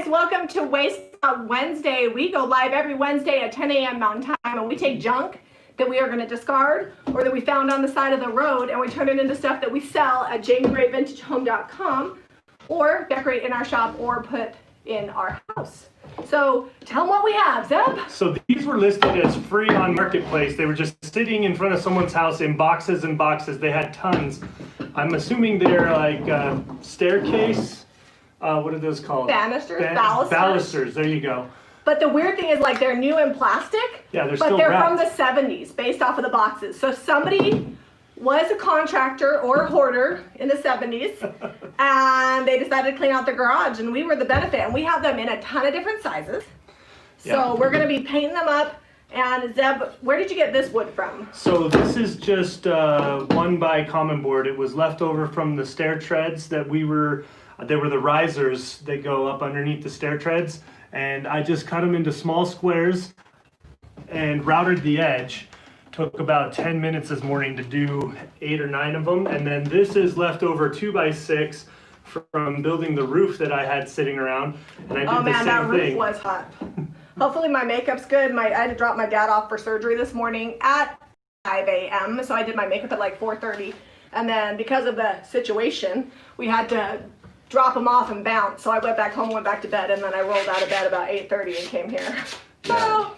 Welcome to Waste Wednesday. We go live every Wednesday at 10 a.m. Mountain Time, and we take junk that we are going to discard or that we found on the side of the road, and we turn it into stuff that we sell at JamiRayVintageHome.com or decorate in our shop or put in our house. So tell them what we have, Zeb. So these were listed as free on Marketplace. They were just sitting in front of someone's house in boxes and boxes. They had tons. I'm assuming they're like staircase. What are those called? Banisters, balusters. Balusters, there you go. But the weird thing is, like, they're new in plastic. Yeah, they're but still they're wrapped. from the 70s, based off of the boxes. So somebody was a contractor or a hoarder in the 70s, and they decided to clean out their garage, and we were the benefit. And we have them in a ton of different sizes. So we're going to be painting them up. And Zeb, where did you get this wood from? So this is just one by common board. It was left over from the stair treads that we were. They were the risers that go up underneath the stair treads, and I just cut them into small squares and routed the edge. Took about 10 minutes this morning to do 8 or 9 of them, and then this is leftover 2x6 from building the roof that I had sitting around, and I did the same that roof thing. was hot. Hopefully my makeup's good. I had to drop my dad off for surgery this morning at 5 a.m. So I did my makeup at like 4:30, and then because of the situation, we had to drop him off and bounce. So I went back home, went back to bed, and then I rolled out of bed about 8:30 and came here. So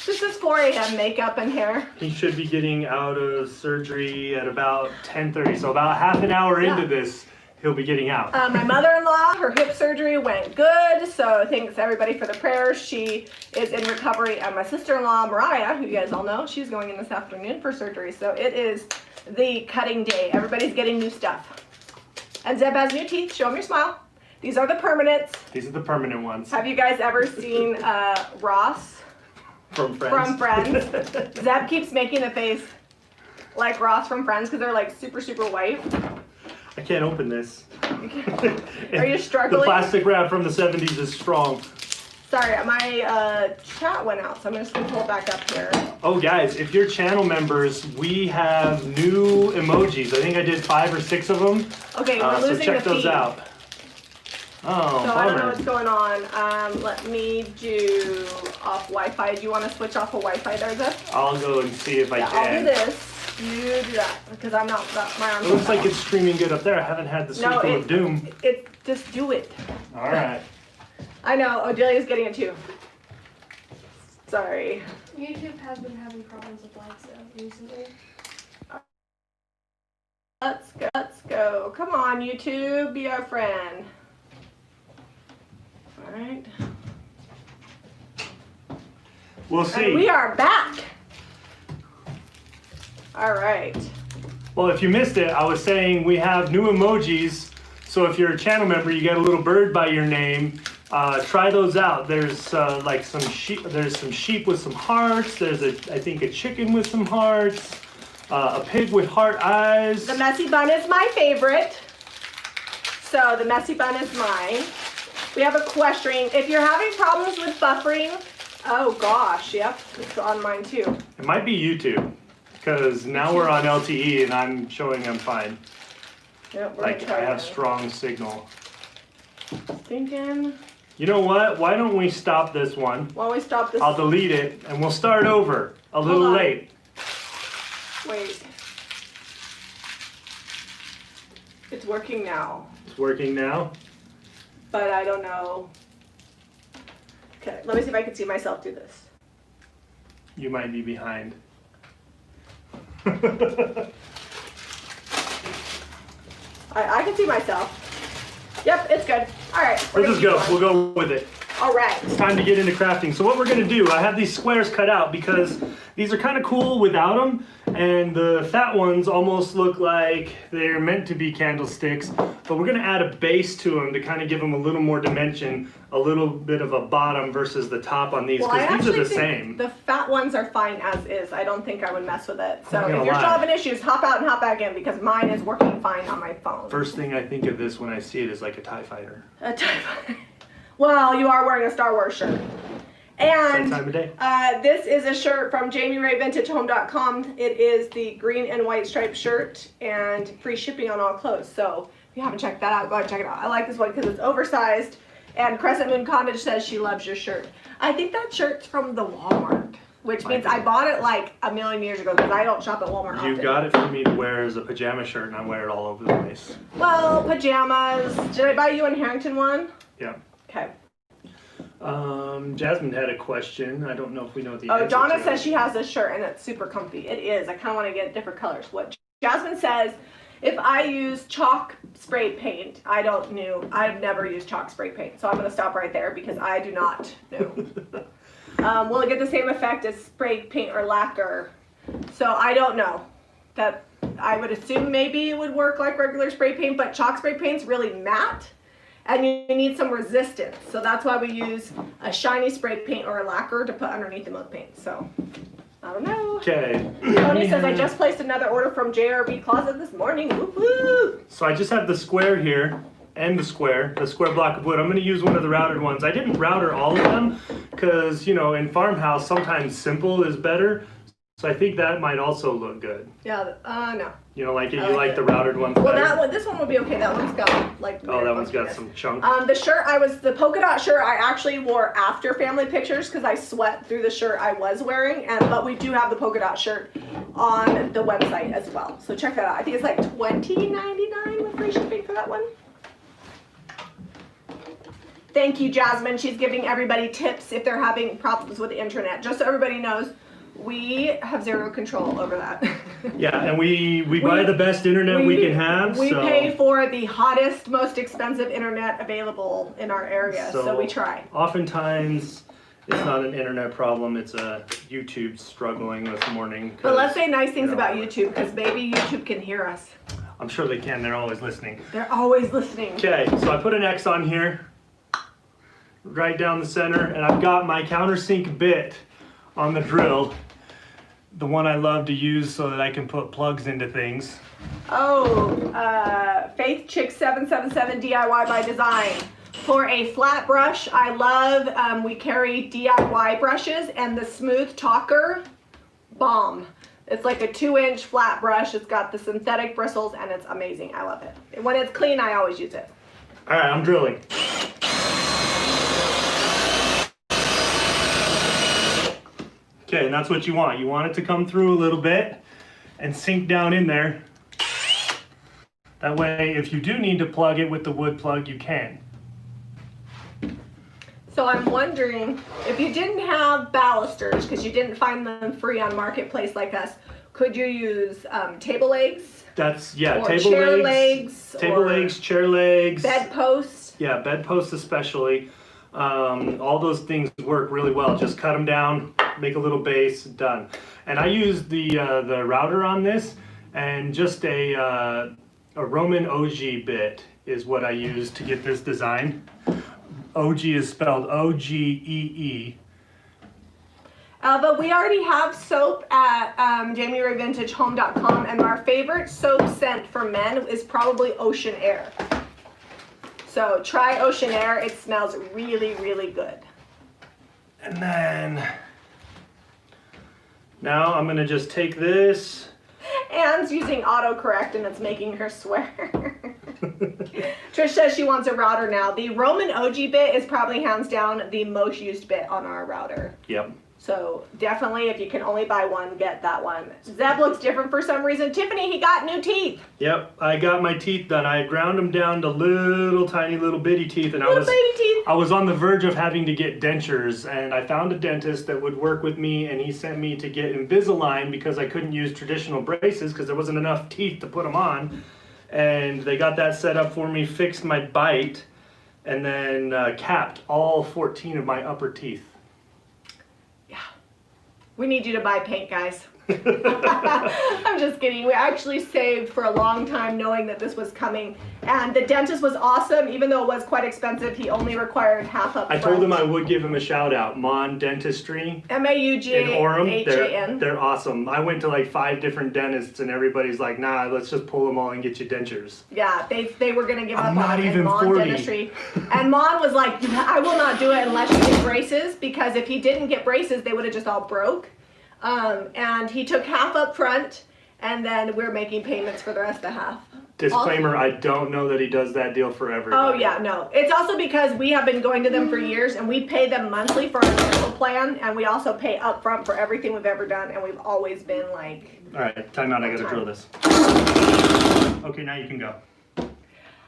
this is 4 a.m. makeup and hair. He should be getting out of surgery at about 10:30. So about half an hour into this, he'll be getting out. My mother-in-law, her hip surgery went good. So thanks everybody for the prayers. She is in recovery. And my sister-in-law, Mariah, who you guys all know, she's going in this afternoon for surgery. So it is the cutting day. Everybody's getting new stuff. And Zeb has new teeth. Show him your smile. These are the permanents. These are the permanent ones. Have you guys ever seen Ross From Friends. from Friends? Zeb keeps making the face like Ross from Friends because they're like super, super white. I can't open this. Are you struggling? The plastic wrap from the 70s is strong. Sorry, my chat went out, so I'm just gonna pull it back up here. Oh guys, if you're channel members, we have new emojis. I think I did 5 or 6 of them. Okay, we're losing so check the those feed. out. Oh, So I don't know bummer. what's going on. Let me do off Wi-Fi. Do you want to switch off a Wi-Fi there, Zeb? I'll go and see if I Yeah, can. I'll do this. You do that because I'm not. My arms. It looks like it's streaming good up there. I haven't had the circle of doom. Just do it. All right. I know. Odelia's getting it too. Sorry. YouTube has been having problems with live sale recently. Let's go. Let's go. Come on, YouTube, be our friend. All right. We'll see. And we are back. All right. Well, if you missed it, I was saying we have new emojis. So if you're a channel member, you get a little bird by your name. Try those out. There's like some sheep. There's some sheep with some hearts. There's I think a chicken with some hearts. A pig with heart eyes. The messy bun is my favorite. So the messy bun is mine. We have a question. If you're having problems with buffering, oh gosh, yep, it's on mine too. It might be YouTube, because now we're on LTE and I'm showing I'm fine. Yep, we're Like gonna try I have that. strong signal. Thinking. You know what? Why don't we stop this one? While we stop this. I'll delete it and we'll start over. A little on. late. Wait. It's working now, It's working now. but I don't know. Okay, let me see if I can see myself do this. You might be behind. I can see myself. Yep, it's good. All right. we're Let's just gonna go. keep We'll going. go with it. All right. It's time to get into crafting. So what we're gonna do, I have these squares cut out because these are kind of cool without them, and the fat ones almost look like they're meant to be candlesticks, but we're gonna add a base to them to kind of give them a little more dimension, a little bit of a bottom versus the top on these, Well, I because these are actually the think same. the fat ones are fine as is. I don't think I would mess with it. So I'm not if gonna you're still lie. having issues, hop out and hop back in because mine is working fine on my phone. First thing I think of this when I see it is like a TIE fighter. A type. Well, you are wearing a Star Wars shirt. And Same time of day. this is a shirt from JamiRayVintageHome.com. It is the green and white striped shirt and free shipping on all clothes. So if you haven't checked that out, go ahead and check it out. I like this one because it's oversized And Crescent Moon Cottage says she loves your shirt. I think that shirt's from the Walmart, which means I bought it like a million years ago because I don't shop at Walmart often. You got it for me to wear as a pajama shirt, and I wear it all over the place. Well, pajamas. Did I buy you in Harrington one? Yeah. Okay. Jasmine had a question. I don't know if we know the answer. Oh, Donna to says it. she has this shirt and it's super comfy. It is. I kind of want to get different colors. What Jasmine says, if I use chalk spray paint, I've never used chalk spray paint. So I'm going to stop right there because I do not know. Will it get the same effect as spray paint or lacquer? So I don't know. That I would assume maybe it would work like regular spray paint, but chalk spray paint's really matte. And you need some resistance. So that's why we use a shiny spray paint or a lacquer to put underneath the milk paint. So, I don't know. Okay. Tony says, I just placed another order from JRB Closet this morning. Woo-hoo! So I just have the square here and the square block of wood. I'm going to use one of the routed ones. I didn't router all of them because, you know, in farmhouse, sometimes simple is better. So I think that might also look good. Yeah, no. You know, like it, I you like like it. the routed ones Well, better? this one would be okay. That one's got like. Oh, that one's got some chunk. The shirt the polka dot shirt I actually wore after family pictures because I sweat through the shirt I was wearing, but we do have the polka dot shirt on the website as well. So check that out. I think it's like $20.99 with free shipping for that one. Thank you, Jasmine. She's giving everybody tips if they're having problems with the internet. Just so everybody knows, we have zero control over that. Yeah, and we buy the best internet we can have. We so. pay for the hottest, most expensive internet available in our area, so we try. Oftentimes, it's not an internet problem, it's a YouTube struggling this morning. But let's say nice things about YouTube, because maybe YouTube can hear us. I'm sure they can, they're always listening. They're always listening. Okay, so I put an X on here, right down the center, and I've got my countersink bit on the drill. The one I love to use so that I can put plugs into things. Oh, Faith Chick 777 DIY by Design. For a flat brush, I love, we carry DIY brushes, and the Smooth Talker, bomb. It's like a 2-inch flat brush. It's got the synthetic bristles, and it's amazing. I love it. When it's clean, I always use it. All right, I'm drilling. Okay, and that's what you want. You want it to come through a little bit and sink down in there. That way, if you do need to plug it with the wood plug, you can. So I'm wondering, if you didn't have balusters, because you didn't find them free on Marketplace like us, could you use table legs? That's, yeah, or table chair legs, table legs, chair legs. Bed posts. Yeah, bed posts especially. All those things work really well. Just cut them down, make a little base, done. And I use the router on this, and just a Roman OG bit is what I use to get this design. OG is spelled O-G-E-E. But we already have soap at JamiRayVintageHome.com, and our favorite soap scent for men is probably Ocean Air. So try Ocean Air. It smells really, really good. And then now I'm gonna just take this. Anne's using autocorrect and it's making her swear. Trish says she wants a router now. The Roman OG bit is probably hands down the most used bit on our router. Yep. So definitely, if you can only buy one, get that one. Zeb looks different for some reason. Tiffany, he got new teeth. Yep, I got my teeth done. I ground them down to little tiny little bitty teeth, and I was on the verge of having to get dentures, and I found a dentist that would work with me, and he sent me to get Invisalign because I couldn't use traditional braces because there wasn't enough teeth to put them on. And they got that set up for me, fixed my bite, and then capped all 14 of my upper teeth. We need you to buy paint, guys. I'm just kidding. We actually saved for a long time knowing that this was coming. And the dentist was awesome. Even though it was quite expensive, he only required half up front. I told him I would give him a shout out. Mon Dentistry. M-A-U-G-H-A-N. In Orem. They're awesome. I went to like 5 different dentists and everybody's like, nah, let's just pull them all and get you dentures. Yeah, they were going to give up not on even Mon 40. Dentistry. And Mon was like, I will not do it unless you get braces, because if he didn't get braces, they would have just all broke. And he took half up front, and then we're making payments for the rest of the half. Disclaimer, I don't know that he does that deal for everybody. Oh yeah, no. It's also because we have been going to them for years and we pay them monthly for our dental plan, and we also pay upfront for everything we've ever done, and we've always been like... All right, time out, I gotta drill this. Okay, now you can go.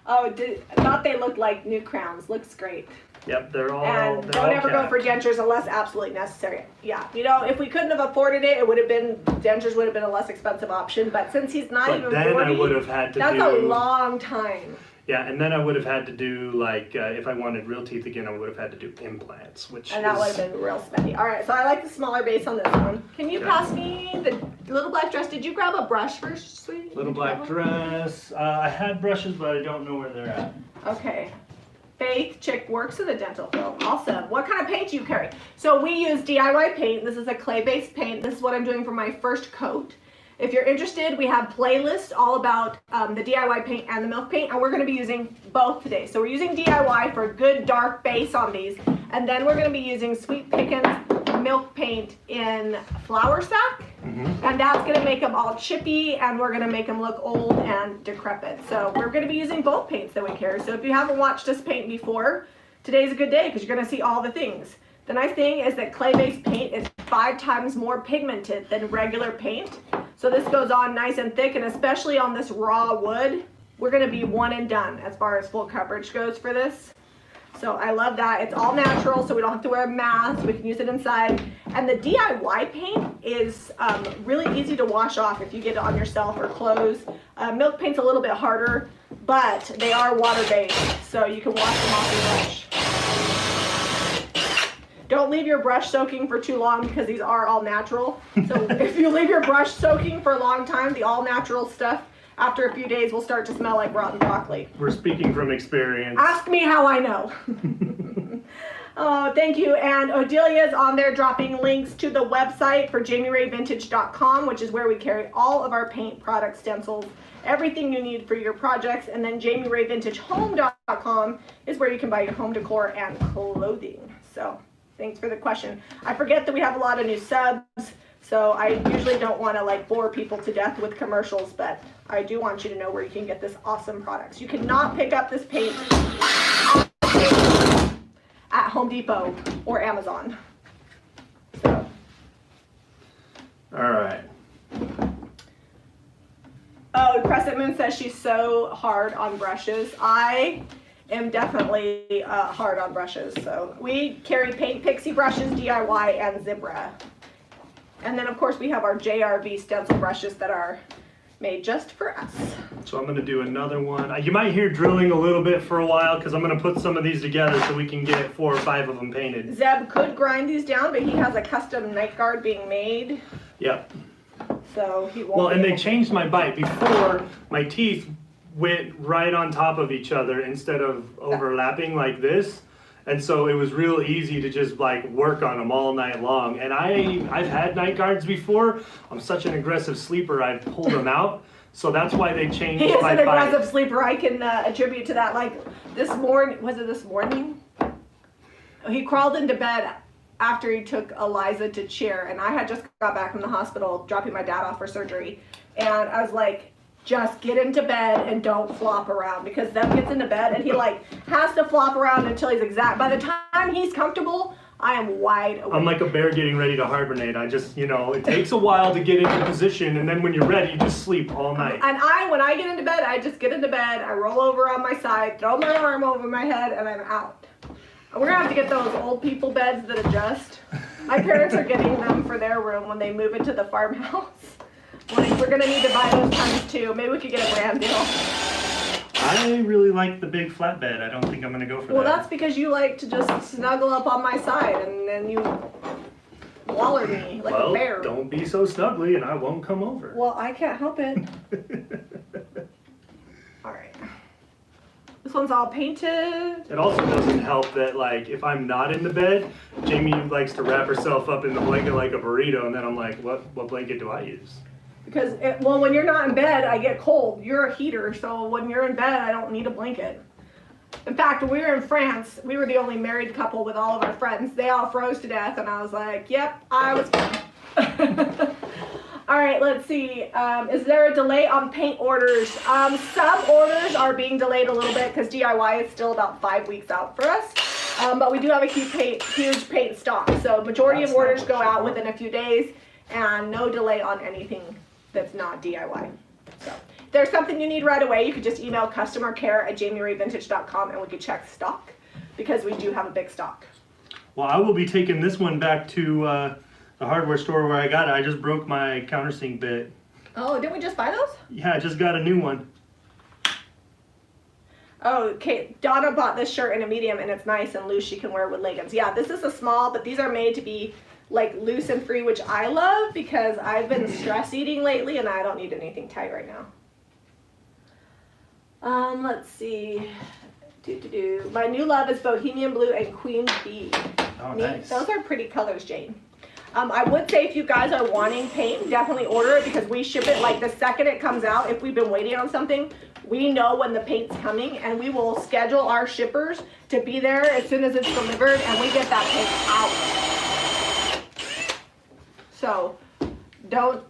Oh, thought they looked like new crowns. Looks great. Yep, they're all And they're don't all ever go capped. for dentures unless absolutely necessary. Yeah, you know, if we couldn't have afforded it, it would have been, dentures would have been a less expensive option, but since he's not But even then 40, I would have had to that's do... a long time. Yeah, and then I would have had to do, like, if I wanted real teeth again, I would have had to do implants, which And that would is... have been real spendy. All right, so I like the smaller base on this one. Can you Okay. pass me the little black dress? Did you grab a brush first, sweetie? Little Did you grab black one? dress. I had brushes, but I don't know where they're at. Okay. Faith Chick works in the dental field. Awesome. What kind of paint do you carry? So we use DIY paint. This is a clay-based paint. This is what I'm doing for my first coat. If you're interested, we have playlists all about the DIY paint and the milk paint, and we're going to be using both today. So we're using DIY for a good dark base on these, and then we're going to be using Sweet Pickens milk paint in flour sack, and that's going to make them all chippy, and we're going to make them look old and decrepit. So we're going to be using both paints that we carry. So if you haven't watched us paint before, today's a good day because you're going to see all the things. The nice thing is that clay-based paint is 5 times more pigmented than regular paint. So this goes on nice and thick, and especially on this raw wood, we're going to be one and done as far as full coverage goes for this. So I love that. It's all natural, so we don't have to wear a mask. We can use it inside. And the DIY paint is really easy to wash off if you get it on yourself or clothes. Milk paint's a little bit harder, but they are water-based, so you can wash them off your brush. Don't leave your brush soaking for too long because these are all natural. So if you leave your brush soaking for a long time, the all natural stuff, after a few days will start to smell like rotten broccoli. We're speaking from experience. Ask me how I know. Oh, thank you. And Odelia's on there dropping links to the website for JamiRayVintage.com, which is where we carry all of our paint products, stencils, everything you need for your projects. And then JamiRayVintageHome.com is where you can buy your home decor and clothing. So thanks for the question. I forget that we have a lot of new subs, so I usually don't want to like bore people to death with commercials, but I do want you to know where you can get this awesome products. You cannot pick up this paint at Home Depot or Amazon. So. All right. Oh, Crescent Moon says she's so hard on brushes. I am definitely hard on brushes. So we carry Paint Pixie brushes, DIY, and Zebra. And then of course we have our JRB stencil brushes that are made just for us. So I'm gonna do another one. You might hear drilling a little bit for a while because I'm gonna put some of these together so we can get 4 or 5 of them painted. Zeb could grind these down, but he has a custom night guard being made. Yep. So he won't. Well, and be they able- changed my bite. Before, my teeth went right on top of each other instead of overlapping like this. And so it was real easy to just like work on them all night long. And I've had night guards before. I'm such an aggressive sleeper, I've pulled them out. So that's why they changed He is my an bite. aggressive sleeper. I can attribute to that. Like this morning, was it this morning? He crawled into bed after he took Eliza to cheer, and I had just got back from the hospital, dropping my dad off for surgery. And I was like, just get into bed and don't flop around, because Zeb gets into bed and he like has to flop around until he's exact. By the time he's comfortable, I am wide awake. I'm like a bear getting ready to hibernate. I just, you know, it takes a while to get into position, and then when you're ready, you just sleep all night. And when I get into bed, I just get into bed, I roll over on my side, throw my arm over my head, and I'm out. We're gonna have to get those old people beds that adjust. My parents are getting them for their room when they move into the farmhouse. Like, we're gonna need to buy those times too. Maybe we could get a brand deal. I really like the big flatbed. I don't think I'm gonna go for Well, that. that's because you like to just snuggle up on my side and then you waller me like a bear. Don't be so snuggly and I won't come over. Well, I can't help it. All right. This one's all painted. It also doesn't help that, like, if I'm not in the bed, Jamie likes to wrap herself up in the blanket like a burrito, and then I'm like, what blanket do I use? Because, well, when you're not in bed, I get cold. You're a heater, so when you're in bed, I don't need a blanket. In fact, when we were in France, we were the only married couple with all of our friends. They all froze to death, and I was like, yep, I was fine. All right, let's see. Is there a delay on paint orders? Some orders are being delayed a little bit because DIY is still about 5 weeks out for us. But we do have a huge paint stock. So majority of orders go out within a few days and no delay on anything that's not DIY. So if there's something you need right away, you could just email customercare@jamirayvintage.com and we could check stock because we do have a big stock. Well, I will be taking this one back to the hardware store where I got it. I just broke my countersink bit. Oh, didn't we just buy those? Yeah, I just got a new one. Oh, okay. Donna bought this shirt in a medium and it's nice and loose. She can wear with leggings. Yeah, this is a small, but these are made to be like loose and free, which I love because I've been stress eating lately and I don't need anything tight right now. Let's see. My new love is Bohemian Blue and Queen Bee. Oh, Neat. nice. Those are pretty colors, Jane. I would say if you guys are wanting paint, definitely order it because we ship it like the second it comes out. If we've been waiting on something, we know when the paint's coming and we will schedule our shippers to be there as soon as it's delivered and we get that paint out. So don't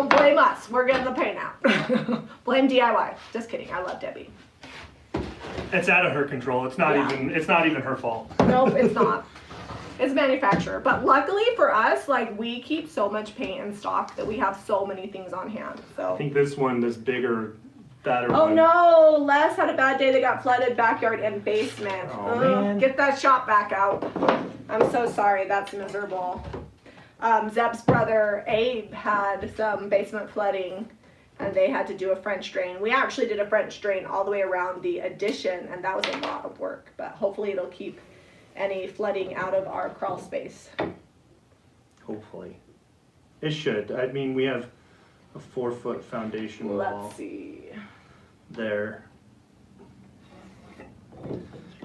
blame us. We're getting the paint out. Blame DIY. Just kidding. I love Debbie. It's out of her control. It's not even her fault. Nope, it's not. It's manufacturer. But luckily for us, like we keep so much paint in stock that we have so many things on hand. So I think this bigger, fatter oh one. no, Les had a bad day. They got flooded backyard and basement. Oh, man. Get that shop back out. I'm so sorry. That's miserable. Zeb's brother Abe had some basement flooding and they had to do a French drain. We actually did a French drain all the way around the addition and that was a lot of work, but hopefully it'll keep any flooding out of our crawl space. Hopefully. It should. I mean, we have a 4-foot foundation wall Let's see. there.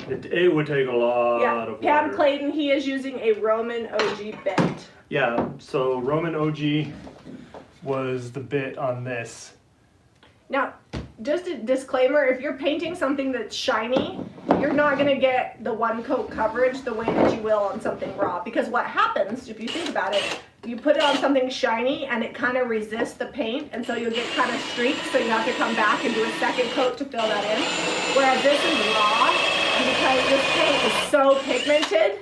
It would take a lot of water. Pam Clayton, he is using a Roman OG bit. Yeah, so Roman OG was the bit on this. Now, just a disclaimer, if you're painting something that's shiny, you're not gonna get the one coat coverage the way that you will on something raw. Because what happens, if you think about it, you put it on something shiny and it kind of resists the paint, and so you'll get kind of streaks, so you have to come back and do a second coat to fill that in. Whereas this is raw, and because this paint is so pigmented,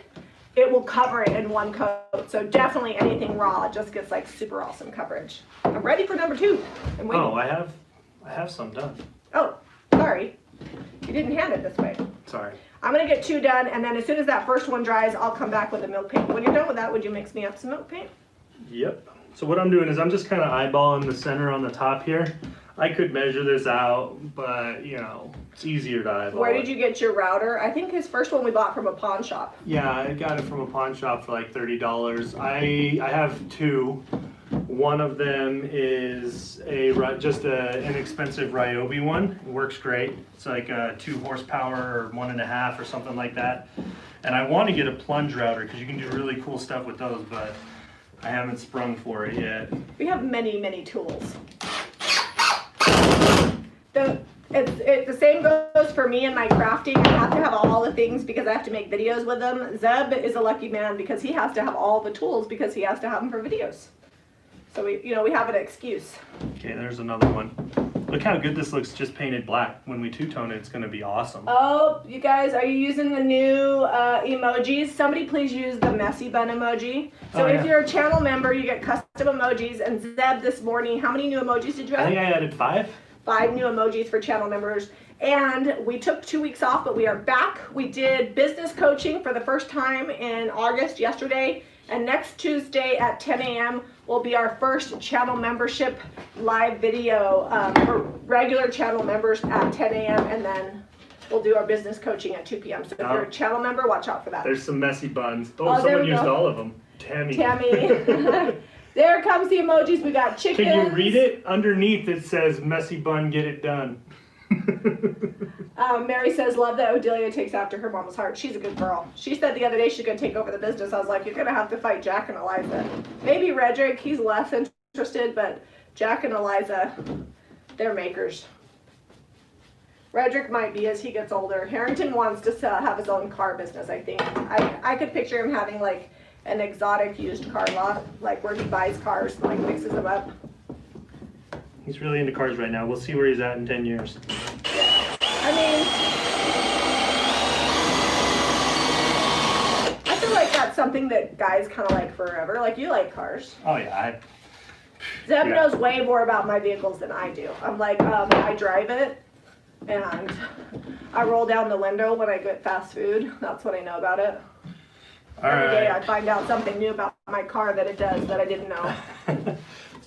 it will cover it in one coat. So definitely anything raw just gets like super awesome coverage. I'm ready for number 2. I'm waiting. Oh, I have some done. Oh, sorry. You didn't hand it this way. Sorry. I'm gonna get 2 done, and then as soon as that first one dries, I'll come back with the milk paint. When you're done with that, would you mix me up some milk paint? Yep. So what I'm doing is I'm just kind of eyeballing the center on the top here. I could measure this out, but you know, it's easier to eyeball. Where did you get your router? I think his first one we bought from a pawn shop. Yeah, I got it from a pawn shop for like $30. I have 2. One of them is just an inexpensive Ryobi one. It works great. It's like a 2 horsepower or 1.5 or something like that. And I want to get a plunge router because you can do really cool stuff with those, but I haven't sprung for it yet. We have many, many tools. The same goes for me and my crafting. I have to have all the things because I have to make videos with them. Zeb is a lucky man because he has to have all the tools because he has to have them for videos. So we have an excuse. Okay, there's another one. Look how good this looks just painted black. When we two-tone it, it's going to be awesome. Oh, you guys, are you using the new emojis? Somebody please use the messy bun emoji. So if you're a channel member, you get custom emojis. And Zeb this morning, how many new emojis did you add? I think I added 5. 5 new emojis for channel members. And we took 2 weeks off, but we are back. We did business coaching for the first time in August yesterday. And next Tuesday at 10 a.m. will be our first channel membership live video for regular channel members at 10 a.m. And then we'll do our business coaching at 2 p.m. So if you're a channel member, watch out for that. There's some messy buns. Oh, Someone used all of them. Tammy. There comes the emojis. We got chickens. Can you read it? Underneath it says messy bun, get it done. Mary says, love that Odelia takes after her mama's heart. She's a good girl. She said the other day she's going to take over the business. I was like, you're going to have to fight Jack and Eliza. Maybe Redrick, he's less interested, but Jack and Eliza, they're makers. Redrick might be as he gets older. Harrington wants to have his own car business, I think. I could picture him having like an exotic used car lot, like where he buys cars and like fixes them up. He's really into cars right now. We'll see where he's at in 10 years. I mean, I feel like that's something that guys kind of like forever. Like, you like cars. Oh yeah, Zeb Yeah. knows way more about my vehicles than I do. I'm like, I drive it, and I roll down the window when I get fast food. That's what I know about it. Every day I find out something new about my car that it does that I didn't know.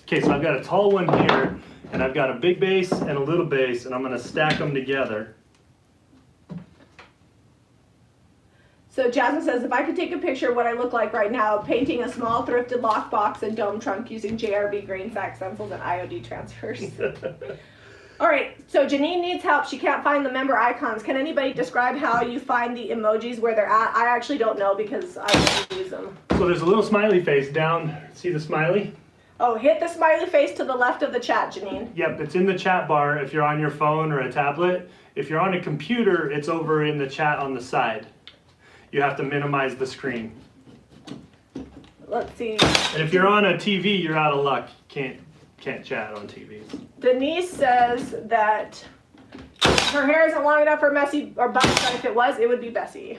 Okay, so I've got a tall one here, and I've got a big base and a little base, and I'm gonna stack them together. So Jasmine says, if I could take a picture of what I look like right now, painting a small thrifted lockbox and dome trunk using JRB grain sack stencils and IOD transfers. All right, so Janine needs help. She can't find the member icons. Can anybody describe how you find the emojis where they're at? I actually don't know because I don't use them. So there's a little smiley face down. See the smiley? Oh, hit the smiley face to the left of the chat, Janine. Yep, it's in the chat bar if you're on your phone or a tablet. If you're on a computer, it's over in the chat on the side. You have to minimize the screen. Let's see. And if you're on a TV, you're out of luck. Can't chat on TV. Denise says that her hair isn't long enough for messy or bun, but if it was, it would be Bessie.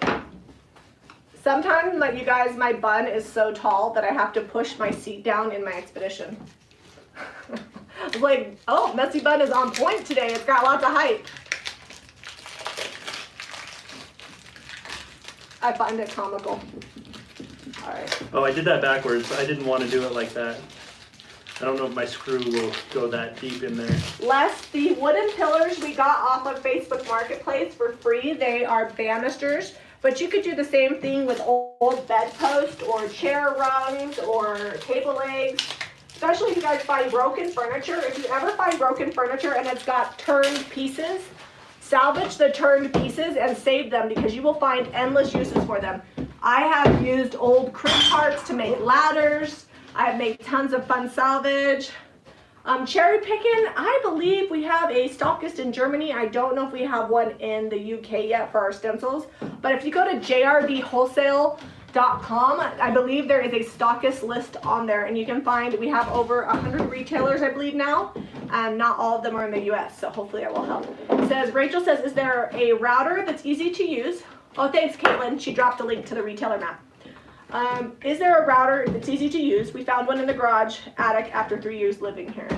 Sometimes, like you guys, my bun is so tall that I have to push my seat down in my Expedition. I was like, oh, messy bun is on point today. It's got lots of height. I find it comical. All right. Oh, I did that backwards. I didn't want to do it like that. I don't know if my screw will go that deep in there. Les, the wooden pillars we got off of Facebook Marketplace for free. They are banisters, but you could do the same thing with old bedposts or chair rungs or table legs, especially if you guys find broken furniture. If you ever find broken furniture and it's got turned pieces, salvage the turned pieces and save them because you will find endless uses for them. I have used old crib parts to make ladders. I have made tons of fun salvage. Cherry picking, I believe we have a stockist in Germany. I don't know if we have one in the UK yet for our stencils. But if you go to jrbwholesale.com, I believe there is a stockist list on there. And you can find, we have over 100 retailers, I believe now. And not all of them are in the US, so hopefully I will help. It says, Rachel says, is there a router that's easy to use? Oh, thanks, Caitlin. She dropped a link to the retailer map. Is there a router that's easy to use? We found one in the garage attic after 3 years living here.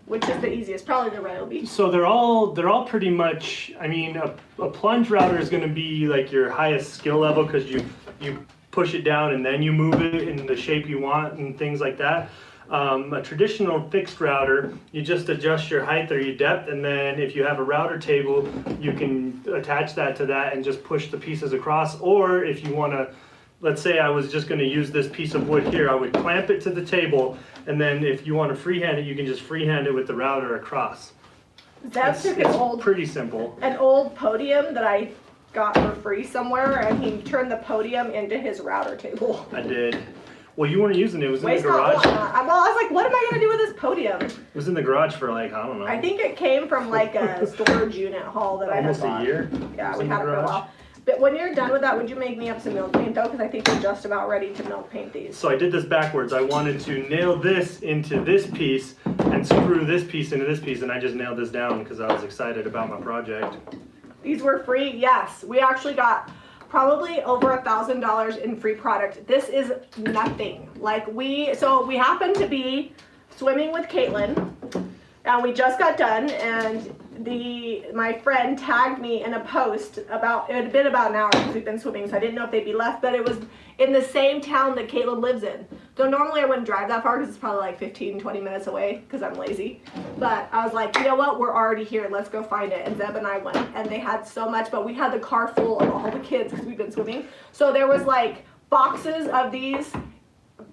Which is the easiest? Probably the Ryobi. So they're all pretty much, I mean, a plunge router is going to be like your highest skill level because you push it down and then you move it in the shape you want and things like that. A traditional fixed router, you just adjust your height or your depth, and then if you have a router table, you can attach that to that and just push the pieces across. Or if you want to, let's say I was just going to use this piece of wood here, I would clamp it to the table, and then if you want to freehand it, you can just freehand it with the router across. Zeb took It's pretty simple. an old podium that I got for free somewhere, and he turned the podium into his router table. I did. Well, you weren't using it. It was in the Waste not, garage. want not. I was like, what am I going to do with this podium? It was in the garage for like, I don't know. I think it came from like a storage unit haul that I had Almost bought. a year. Yeah, was we in had the it for a garage. while. But when you're done with that, would you make me up some milk paint though? Because I think we're just about ready to milk paint these. So I did this backwards. I wanted to nail this into this piece and screw this piece into this piece, and I just nailed this down because I was excited about my project. These were free, yes. We actually got probably over $1,000 in free product. This is nothing. Like we happened to be swimming with Caitlin, and we just got done, and my friend tagged me in a post about, it had been about an hour since we've been swimming, so I didn't know if they'd be left, but it was in the same town that Caitlin lives in. So normally I wouldn't drive that far because it's probably like 15, 20 minutes away because I'm lazy. But I was like, you know what, we're already here, let's go find it. And Zeb and I went, and they had so much, but we had the car full of all the kids because we've been swimming. So there was like boxes of these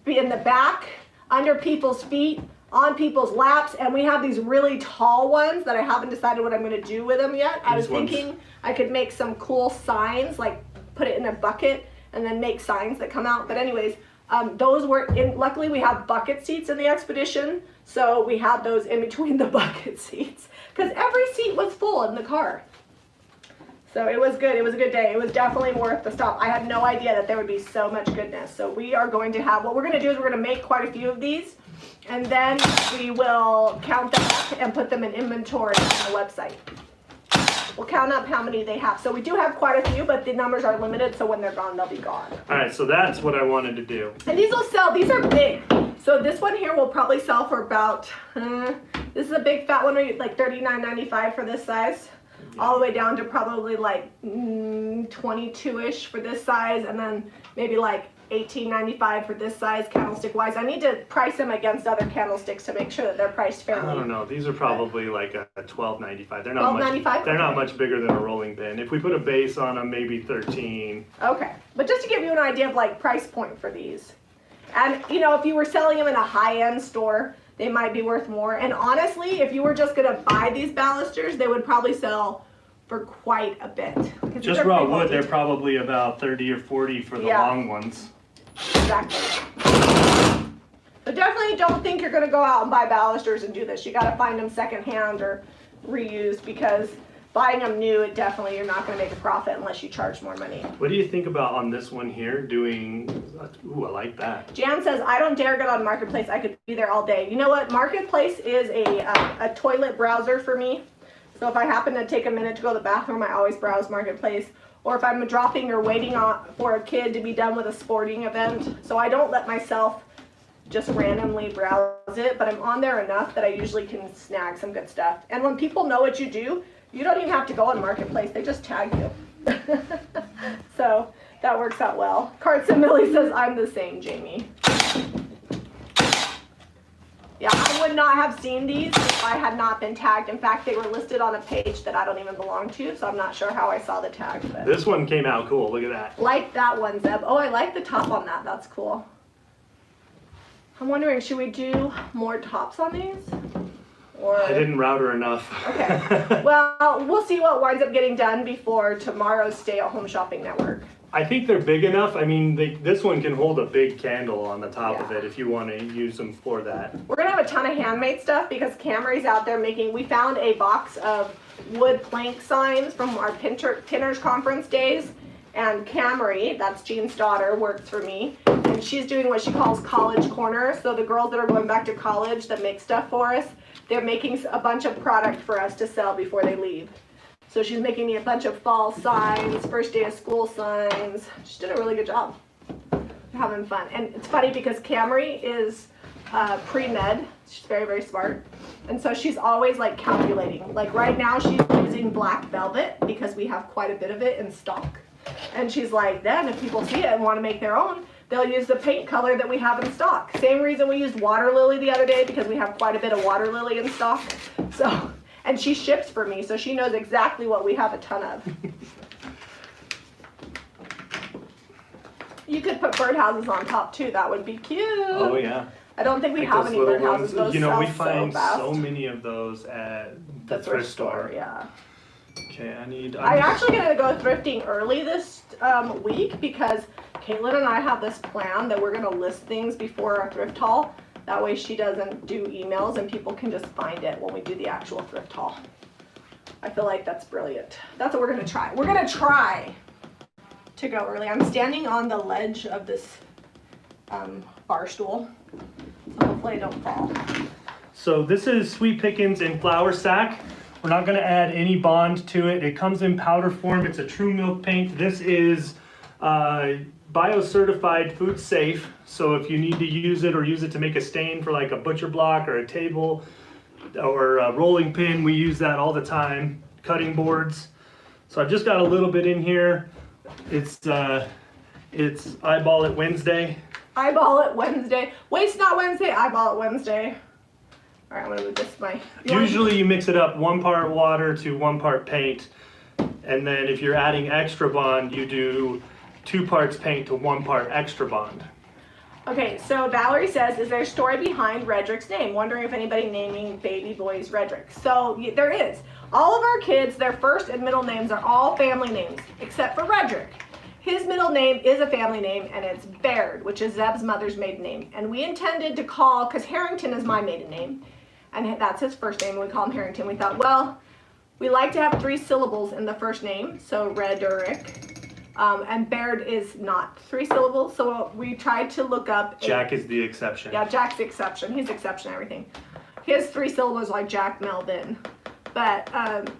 in the back, under people's feet, on people's laps, and we have these really tall ones that I haven't decided what I'm going to do with them yet. I was thinking I could make some cool signs, like put it in a bucket and then make signs that come out. But anyways, those were in, luckily we have bucket seats in the Expedition, so we had those in between the bucket seats because every seat was full in the car. So it was good. It was a good day. It was definitely worth the stop. I had no idea that there would be so much goodness. So we are going to have, what we're going to do is we're going to make quite a few of these, and then we will count them up and put them in inventory on the website. We'll count up how many they have. So we do have quite a few, but the numbers are limited, so when they're gone, they'll be gone. All right, so that's what I wanted to do. And these will sell. These are big. So this one here will probably sell for about, this is a big fat one, like $39.95 for this size. All the way down to probably like 22-ish for this size, and then maybe like $18.95 for this size candlestick wise. I need to price them against other candlesticks to make sure that they're priced fairly. I don't know. These are probably like a $12.95. They're not $12.95? much. They're not much bigger than a rolling pin. If we put a base on them, maybe 13. Okay, but just to give you an idea of like price point for these, and you know, if you were selling them in a high-end store, they might be worth more. And honestly, if you were just gonna buy these balusters, they would probably sell for quite a bit. Just raw wood, they're probably about 30 or 40 for the long ones. Exactly. But definitely don't think you're gonna go out and buy balusters and do this. You gotta find them secondhand or reused, because buying them new, definitely you're not gonna make a profit unless you charge more money. What do you think about on this one here doing, ooh, I like that. Jan says, I don't dare get on Marketplace. I could be there all day. You know what? Marketplace is a toilet browser for me. So if I happen to take a minute to go to the bathroom, I always browse Marketplace. Or if I'm dropping or waiting for a kid to be done with a sporting event. So I don't let myself just randomly browse it, but I'm on there enough that I usually can snag some good stuff. And when people know what you do, you don't even have to go on Marketplace. They just tag you. So that works out well. Cartson Millie says, I'm the same, Jamie. Yeah, I would not have seen these if I had not been tagged. In fact, they were listed on a page that I don't even belong to, so I'm not sure how I saw the tag. But this one came out cool. Look at that. Like that one, Zeb. Oh, I like the top on that. That's cool. I'm wondering, should we do more tops on these? Or I didn't router enough. Okay. Well, we'll see what winds up getting done before tomorrow's stay-at-home shopping network. I think they're big enough. I mean, this one can hold a big candle on the top of it if you want to use them for that. We're going to have a ton of handmade stuff because Camry's out there making, we found a box of wood plank signs from our Pinners Conference days. And Camry, that's Jean's daughter, works for me. And she's doing what she calls college corner. So the girls that are going back to college that make stuff for us, they're making a bunch of product for us to sell before they leave. So she's making me a bunch of fall signs, first day of school signs. She did a really good job. Having fun. And it's funny because Camry is pre-med. She's very, very smart. And so she's always like calculating. Like right now she's using black velvet because we have quite a bit of it in stock. And she's like, then if people see it and want to make their own, they'll use the paint color that we have in stock. Same reason we used water lily the other day, because we have quite a bit of water lily in stock. So, and she ships for me, so she knows exactly what we have a ton of. You could put birdhouses on top too. That would be cute. Oh yeah. I don't think we Like have those any little birdhouses. ones. Those You know, sell we find so many of those at the thrift store. Yeah. Okay, I'm actually going to go thrifting early this week because Caitlin and I have this plan that we're going to list things before our thrift haul. That way she doesn't do emails and people can just find it when we do the actual thrift haul. I feel like that's brilliant. That's what we're going to try. We're going to try to go early. I'm standing on the ledge of this bar stool, so hopefully I don't fall. So this is Sweet Pickins in flour sack. We're not going to add any bond to it. It comes in powder form. It's a true milk paint. This is bio-certified food safe. So if you need to use it or use it to make a stain for like a butcher block or a table or a rolling pin, we use that all the time. Cutting boards. So I've just got a little bit in here. It's Eyeball It Wednesday. Eyeball It Wednesday. Waste not Wednesday, Eyeball It Wednesday. All right, I'm gonna move this way. Usually you mix it up 1 part water to 1 part paint. And then if you're adding extra bond, you do 2 parts paint to 1 part extra bond. Okay, so Valerie says, is there a story behind Redrick's name? Wondering if anybody naming baby boys Redrick. So there is. All of our kids, their first and middle names are all family names, except for Redrick. His middle name is a family name, and it's Baird, which is Zeb's mother's maiden name. And we intended to call, because Harrington is my maiden name, and that's his first name, and we call him Harrington. We thought, well, We like to have 3 syllables in the first name, so Rederick. And Baird is not 3 syllables, so we tried to look up. Jack is the exception. Yeah, Jack's the exception. He's the exception to everything. His 3 syllables like Jack Melvin. But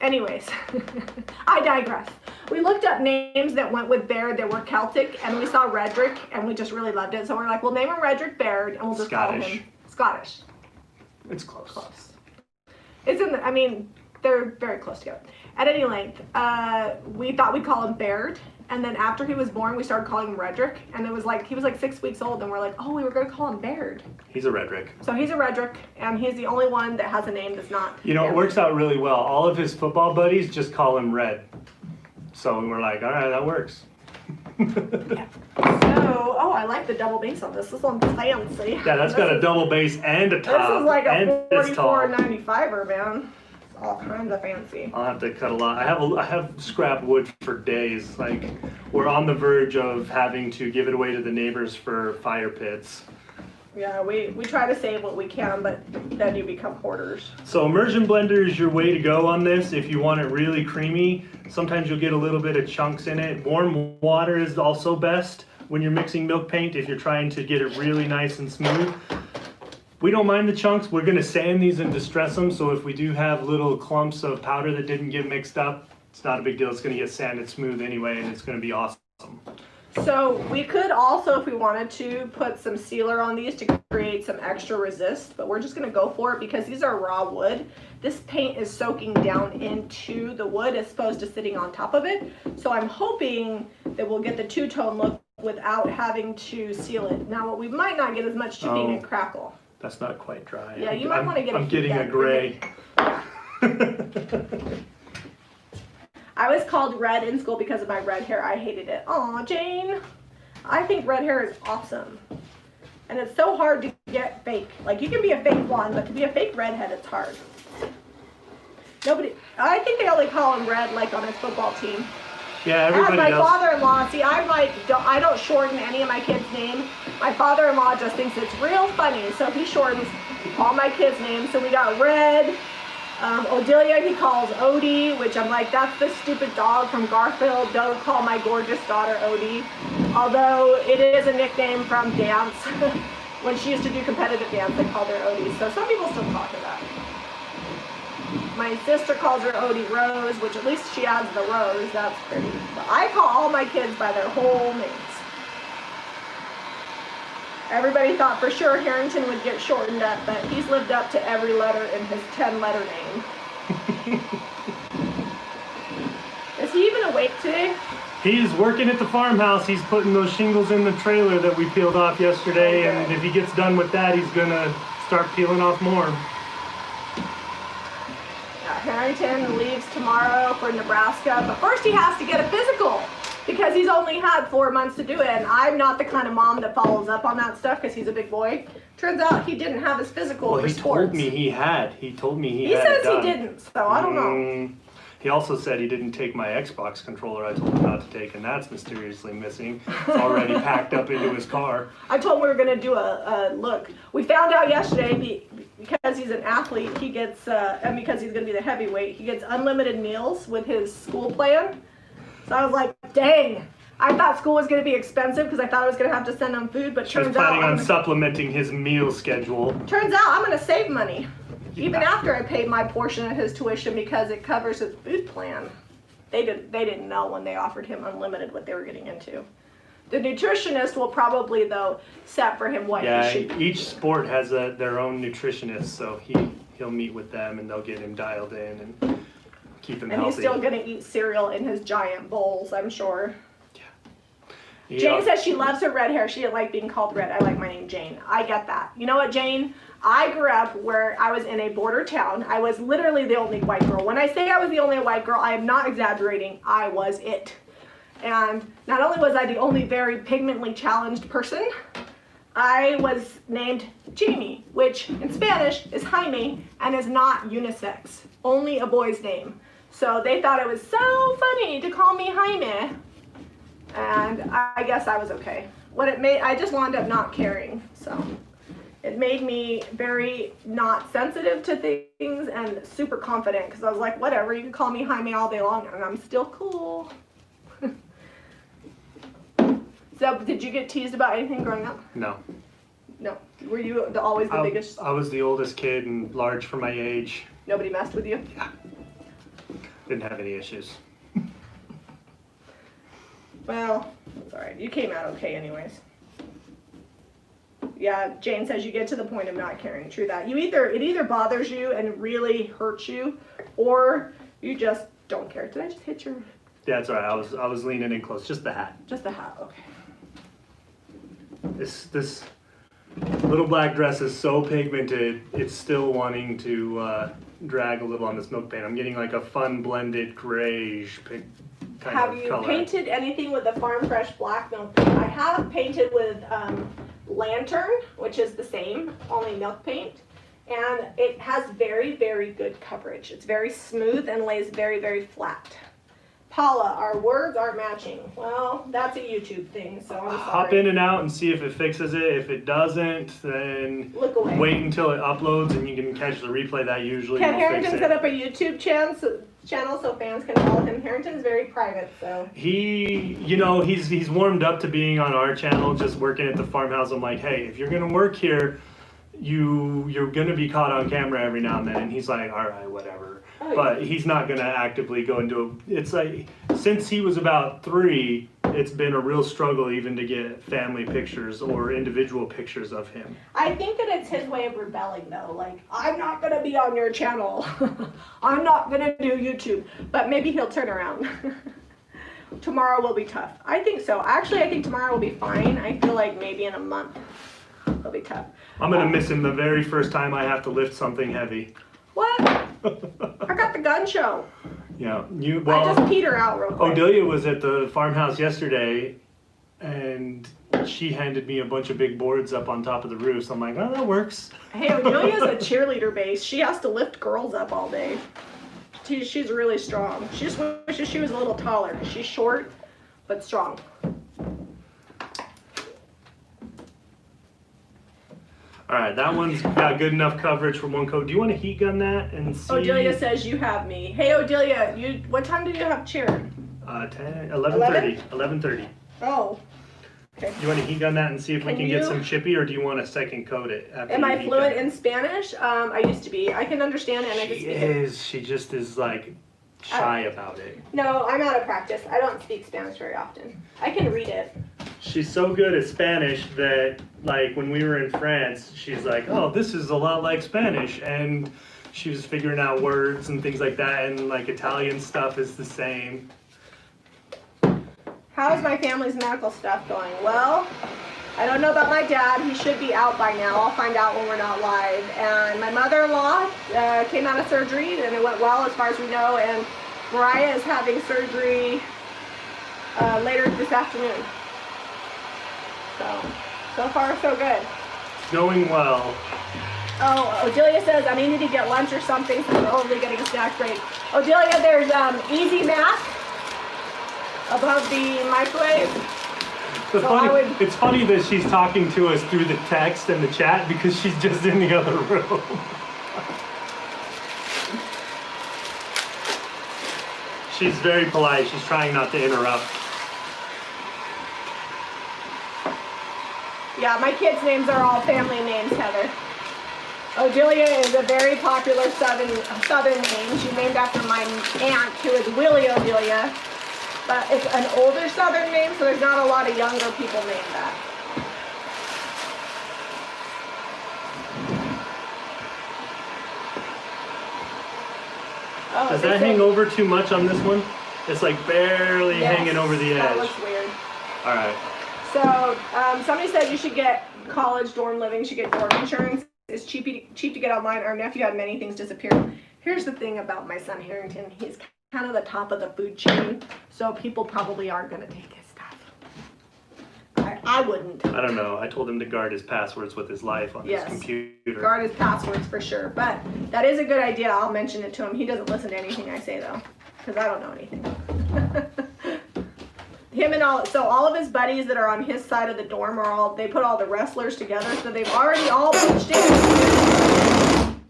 anyways, I digress. We looked up names that went with Baird that were Celtic, and we saw Redrick, and we just really loved it. So we're like, we'll name him Redrick Baird, and we'll just call him Scottish. It's close. Close. It's in the, I mean, they're very close together. At any length, we thought we'd call him Baird, and then after he was born, we started calling him Redrick, and it was like, he was like 6 weeks old, and we're like, oh, we were gonna call him Baird. He's a Redrick. So he's a Redrick, and he's the only one that has a name that's not You know, Baird. it works out really well. All of his football buddies just call him Red. So we're like, all right, that works. Yeah. So, oh, I like the double bass on this. This one's fancy. Yeah, that's got a double bass and a top. This is like and a it's tall. 44.95er, man. It's all kinds of fancy. I'll have to cut a lot. I have scrap wood for days. Like, we're on the verge of having to give it away to the neighbors for fire pits. Yeah, we try to save what we can, but then you become hoarders. So immersion blender is your way to go on this if you want it really creamy. Sometimes you'll get a little bit of chunks in it. Warm water is also best when you're mixing milk paint if you're trying to get it really nice and smooth. We don't mind the chunks. We're gonna sand these and distress them, so if we do have little clumps of powder that didn't get mixed up, it's not a big deal. It's gonna get sanded smooth anyway, and it's gonna be awesome. So we could also, if we wanted to, put some sealer on these to create some extra resist, but we're just gonna go for it because these are raw wood. This paint is soaking down into the wood as opposed to sitting on top of it. So I'm hoping that we'll get the two-tone look without having to seal it. Now, what we might not get as much chipping and crackle. That's not quite dry. Yeah, you might want to get I'm getting a gray. Yeah. I was called red in school because of my red hair. I hated it. Aw, Jane. I think red hair is awesome. And it's so hard to get fake. Like, you can be a fake blonde, but to be a fake redhead, it's hard. I think they only call him red, like, on his football team. Yeah, everybody my does. father-in-law, see, I don't shorten any of my kids' name. My father-in-law just thinks it's real funny, so he shortens all my kids' names. So we got Red. Odelia he calls Odie, which I'm like, that's the stupid dog from Garfield. Don't call my gorgeous daughter Odie. Although it is a nickname from dance. When she used to do competitive dance, they called her Odie. So some people still call her that. My sister calls her Odie Rose, which at least she adds the rose. That's pretty. But I call all my kids by their whole names. Everybody thought for sure Harrington would get shortened up, but he's lived up to every letter in his 10-letter name. Is he even awake today? He's working at the farmhouse. He's putting those shingles in the trailer that we peeled off yesterday, Okay. and if he gets done with that, he's gonna start peeling off more. Harrington leaves tomorrow for Nebraska, but first he has to get a physical because he's only had 4 months to do it, and I'm not the kind of mom that follows up on that stuff because he's a big boy. Turns out he didn't have his physical Well, for he sports. told me he had. He told me he He had it says he done. didn't, so I don't know. He also said he didn't take my Xbox controller I told him not to take, and that's mysteriously missing. It's already packed up into his car. I told him we were going to do a look. We found out yesterday because he's an athlete, he gets, and because he's going to be the heavyweight, he gets unlimited meals with his school plan. So I was like, dang. I thought school was going to be expensive because I thought I was going to have to send him food, but She was turns out planning on supplementing his meal schedule. I'm going to save money. Even after I paid my portion of his tuition because it covers his food plan. They didn't know when they offered him unlimited what they were getting into. The nutritionist will probably, though, set for him what he should Yeah, each sport has their own nutritionist, so he'll meet with them and they'll get him dialed in and keep him and healthy. he's still going to eat cereal in his giant bowls, I'm sure. Yeah. Jane says she loves her red hair. She didn't like being called red. I like my name Jane. I get that. You know what, Jane? I grew up where I was in a border town. I was literally the only white girl. When I say I was the only white girl, I am not exaggerating. I was it. And not only was I the only very pigmentally challenged person, I was named Jami, which in Spanish is Jaime and is not unisex, only a boy's name. So they thought it was so funny to call me Jaime. And I guess I was okay. I just wound up not caring, so. it made me very not sensitive to things and super confident because I was like, whatever, you can call me Jaime all day long and I'm still cool. So, did you get teased about anything growing up? No. No. Were you always the biggest? I was the oldest kid and large for my age. Nobody messed with you? Yeah. Didn't have any issues. Well, that's alright. You came out okay anyways. Yeah, Jane says you get to the point of not caring. True that. It either bothers you and really hurts you, or you just don't care. Did I just hit your... Yeah, that's alright. I was leaning in close. Just the hat. Just the hat, okay. This little black dress is so pigmented, it's still wanting to drag a little on this milk paint. I'm getting like a fun blended grayish kind Have of you color. painted anything with the Farm Fresh black milk paint? I have painted with Lantern, which is the same, only milk paint. And it has very, very good coverage. It's very smooth and lays very, very flat. Paula, our words aren't matching. Well, that's a YouTube thing, so I'm sorry. Hop in and out and see if it fixes it. If it doesn't, then Look away. wait until it uploads and you can catch the replay. That usually Can will Harrington fix set it. up a YouTube channel so fans can follow him? Harrington's very private, so. He's warmed up to being on our channel, just working at the farmhouse. I'm like, hey, if you're gonna work here, you're gonna be caught on camera every now and then. And he's like, all right, whatever. Oh, But he's not gonna actively go into it. It's like, since he was about 3, it's been a real struggle even to get family pictures or individual pictures of him. I think that it's his way of rebelling though. Like, I'm not gonna be on your channel. I'm not gonna do YouTube. But maybe he'll turn around. Tomorrow will be tough. I think so. Actually, I think tomorrow will be fine. I feel like maybe in a month it'll be tough. I'm gonna miss him the very first time I have to lift something heavy. What? I got the gun show. Yeah, I just peed her out real quick. Odelia was at the farmhouse yesterday, and she handed me a bunch of big boards up on top of the roof. So I'm like, well, that works. Hey, Odelia's a cheerleader base. She has to lift girls up all day. She's really strong. She just wishes she was a little taller. She's short, but strong. All right, that one's got good enough coverage for one coat. Do you want to heat gun that and see? Odelia says you have me. Hey, Odelia, what time did you have cheer? 11:30. 11:30. Oh. Okay. You want to heat gun that and see if we Can can get you- some chippy, or do you want to second coat it? After Am you I heat fluent gun it? in Spanish? I used to be. I can understand it and I can She speak it. is. She just is like shy about it. No, I'm out of practice. I don't speak Spanish very often. I can read it. She's so good at Spanish that, like, when we were in France, she's like, oh, this is a lot like Spanish. And she was figuring out words and things like that. And, like, Italian stuff is the same. How's my family's medical stuff going? Well, I don't know about my dad. He should be out by now. I'll find out when we're not live. And my mother-in-law came out of surgery, and it went well as far as we know. And Mariah is having surgery later this afternoon. So far so good. It's going well. Oh, Odelia says I may need to get lunch or something since we're only getting a snack break. Odelia, there's Easy Mac above the microwave. It's funny that she's talking to us through the text and the chat because she's just in the other room. She's very polite. She's trying not to interrupt. Yeah, my kids' names are all family names, Heather. Odelia is a very popular southern name. She's named after my aunt, who is Willie Odelia. But it's an older southern name, so there's not a lot of younger people named that. Oh, Does they that said- hang over too much on this one? It's like barely Yes, hanging over the that edge. looks weird. All right. So somebody said you should get college dorm living, you should get dorm insurance. It's cheap to get online. Our nephew had many things disappear. Here's the thing about my son Harrington. He's kind of the top of the food chain, so people probably aren't going to take his stuff. I wouldn't. I don't know. I told him to guard his passwords with his life on Yes. his computer. Guard his passwords for sure, but that is a good idea. I'll mention it to him. He doesn't listen to anything I say though, because I don't know anything. him and all of his buddies that are on his side of the dorm they put all the wrestlers together, so they've already all pitched in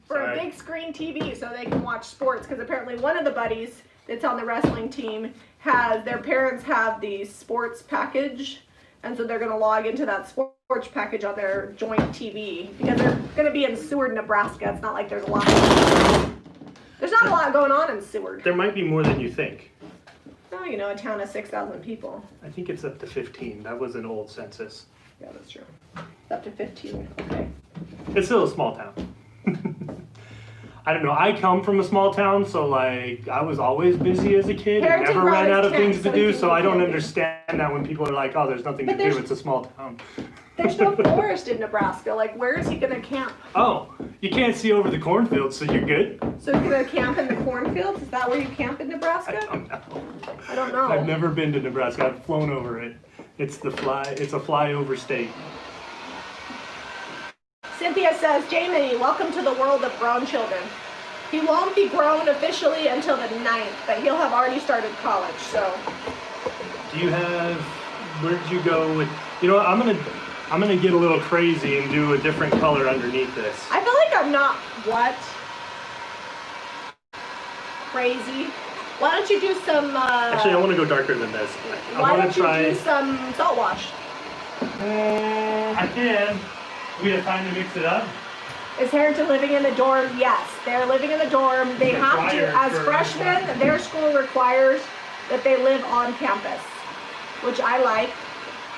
for a big screen TV so they can watch sports, because apparently one of the buddies that's on the wrestling team their parents have the sports package, and so they're going to log into that sports package on their joint TV, because they're going to be in Seward, Nebraska. It's not like there's not a lot going on in Seward. There might be more than you think. Oh, a town of 6,000 people. I think it's up to 15. That was an old census. Yeah, that's true. It's up to 15. Okay. It's still a small town. I don't know. I come from a small town, so like I was always busy as a kid and Harrington never ran out of Ryan's things to 10, do. so So I don't can't understand that when people are like, "Oh, there's nothing But to do. It's a small town." There's no forest in Nebraska. Like, where is he going to camp? Oh, you can't see over the cornfields, so you're good. So he's going to camp in the cornfields? Is that where you camp in Nebraska? I don't know. I've never been to Nebraska. I've flown over it. It's a flyover state. Cynthia says, Jami, welcome to the world of grown children. He won't be grown officially until the 9th, but he'll have already started college, so. Do you have, where did you go with, what, I'm gonna get a little crazy and do a different color underneath this. I feel like I'm not, crazy. Why don't you do some, Actually, I want to go darker than this. Why don't you do some salt wash? I can. We have time to mix it up. Is Harrington living in the dorm? Yes, they're living in the dorm. They have to, as freshmen, their school requires that they live on campus, which I like.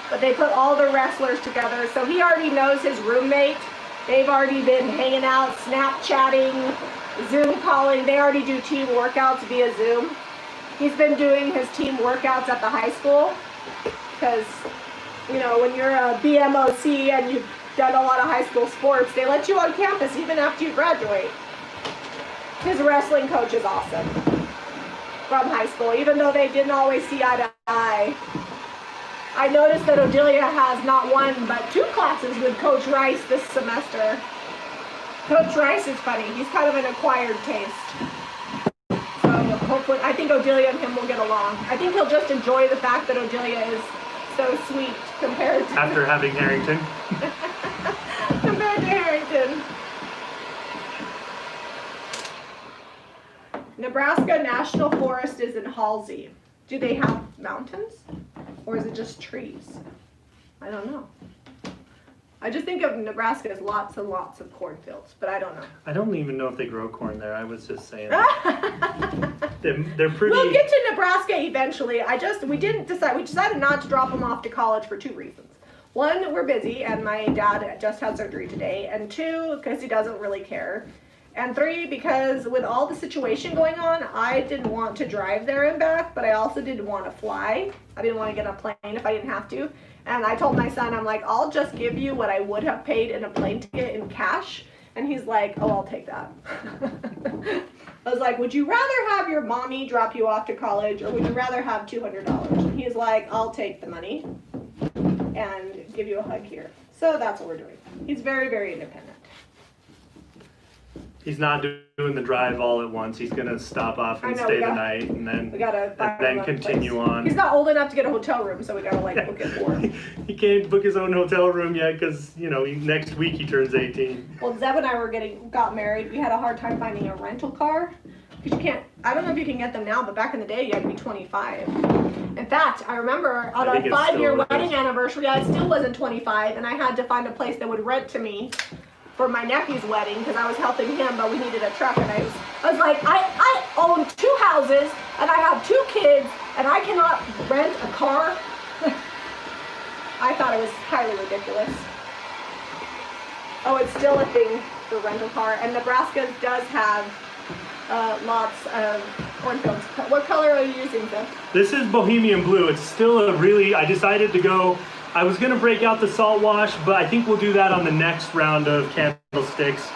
But they put all the wrestlers together, so he already knows his roommate. They've already been hanging out, Snapchatting, Zoom calling. They already do team workouts via Zoom. He's been doing his team workouts at the high school because, when you're a BMOC and you've done a lot of high school sports, they let you on campus even after you graduate. His wrestling coach is awesome from high school, even though they didn't always see eye to eye. I noticed that Odelia has not one, but 2 classes with Coach Rice this semester. Coach Rice is funny. He's kind of an acquired taste. So hopefully, I think Odelia and him will get along. I think he'll just enjoy the fact that Odelia is so sweet compared to... After having Harrington. compared to Harrington. Nebraska National Forest is in Halsey. Do they have mountains? Or is it just trees? I don't know. I just think of Nebraska as lots and lots of cornfields, but I don't know. I don't even know if they grow corn there. I was just saying. They're pretty... We'll get to Nebraska eventually. We decided not to drop them off to college for 2 reasons. 1, we're busy, and my dad just had surgery today. And 2, because he doesn't really care. And 3, because with all the situation going on, I didn't want to drive there and back, but I also didn't want to fly. I didn't want to get on a plane if I didn't have to. And I told my son, I'm like, I'll just give you what I would have paid in a plane ticket in cash. And he's like, oh, I'll take that. I was like, would you rather have your mommy drop you off to college, or would you rather have $200? And he's like, I'll take the money and give you a hug here. So that's what we're doing. He's very, very independent. He's not doing the drive all at once. He's gonna stop off and stay the night, and then continue on. He's not old enough to get a hotel room, so we gotta book it for him. He can't book his own hotel room yet because next week he turns 18. Well, Zeb and I got married. We had a hard time finding a rental car because you can't. I don't know if you can get them now, but back in the day you had to be 25. In fact, I remember on our 5-year wedding anniversary, I still wasn't 25, and I had to find a place that would rent to me for my nephew's wedding because I was helping him, but we needed a truck, and I was like, I own 2 houses and I have 2 kids and I cannot rent a car. I thought it was highly ridiculous. Oh, it's still a thing for rental car, and Nebraska does have lots of cornfields. What color are you using, Zeb? This is Bohemian Blue. It's still I decided to go. I was gonna break out the salt wash, but I think we'll do that on the next round of candlesticks.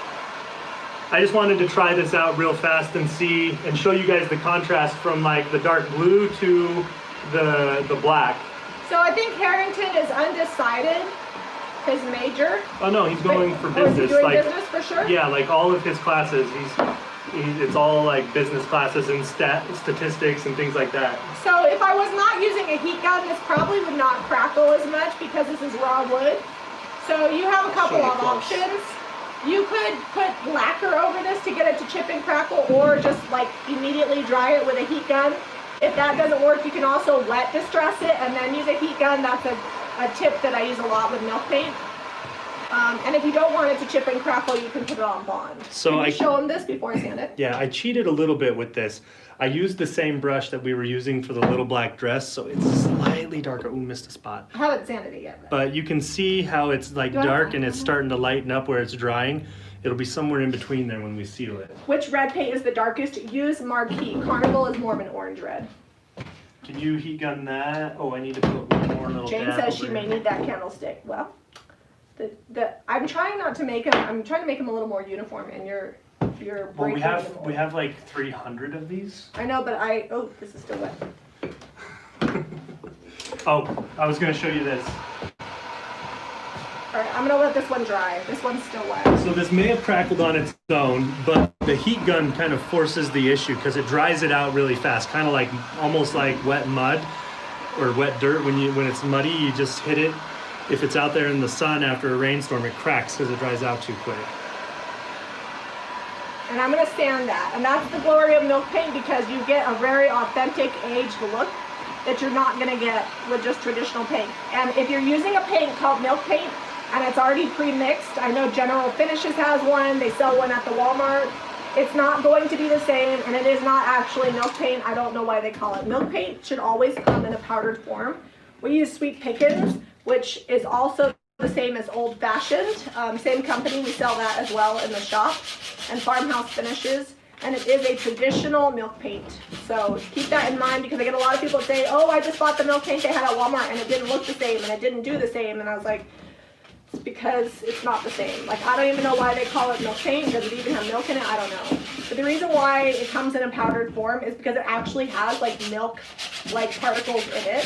I just wanted to try this out real fast and show you guys the contrast from like the dark blue to the black. So I think Harrington is undecided, his major. Oh no, he's going for business. Is he doing business for sure? Yeah, like all of his classes, It's all like business classes and statistics and things like that. So if I was not using a heat gun, this probably would not crackle as much because this is raw wood. So you have a couple of options. You could put lacquer over this to get it to chip and crackle, or just like immediately dry it with a heat gun. If that doesn't work, you can also wet distress it and then use a heat gun. That's a tip that I use a lot with milk paint. And if you don't want it to chip and crackle, you can put it on bond. So can you show them this before I sand it? Yeah, I cheated a little bit with this. I used the same brush that we were using for the little black dress, so it's slightly darker. Ooh, missed a spot. I haven't sanded it yet. But you can see how it's like dark and it's starting to lighten up where it's drying. It'll be somewhere in between there when we seal it. Which red paint is the darkest? Use Marquee. Carnival is more of an orange red. Can you heat gun that? Oh, I need to put one more little Jane dab says over she may here. need that candlestick. Well, I'm trying not to make them. I'm trying to make them a little more uniform, and you're Well, breaking we them all. have like 300 of these. I know, but oh, this is still wet. Oh, I was gonna show you this. All right, I'm gonna let this one dry. This one's still wet. So this may have crackled on its own, but the heat gun kind of forces the issue because it dries it out really fast, kind of like almost like wet mud or wet dirt. When it's muddy, you just hit it. If it's out there in the sun after a rainstorm, it cracks because it dries out too quick. And I'm gonna sand that. And that's the glory of milk paint, because you get a very authentic aged look that you're not gonna get with just traditional paint. And if you're using a paint called milk paint and it's already pre-mixed, I know General Finishes has one, they sell one at the Walmart. It's not going to be the same, and it is not actually milk paint. I don't know why they call it. Milk paint should always come in a powdered form. We use Sweet Pickens, which is also the same as Old Fashioned. Same company, we sell that as well in the shop. And Farmhouse Finishes. And it is a traditional milk paint. So keep that in mind, because I get a lot of people say, oh, I just bought the milk paint they had at Walmart and it didn't look the same and it didn't do the same. And I was like, it's because it's not the same. Like, I don't even know why they call it milk paint. Does it even have milk in it? I don't know. But the reason why it comes in a powdered form is because it actually has like milk like particles in it.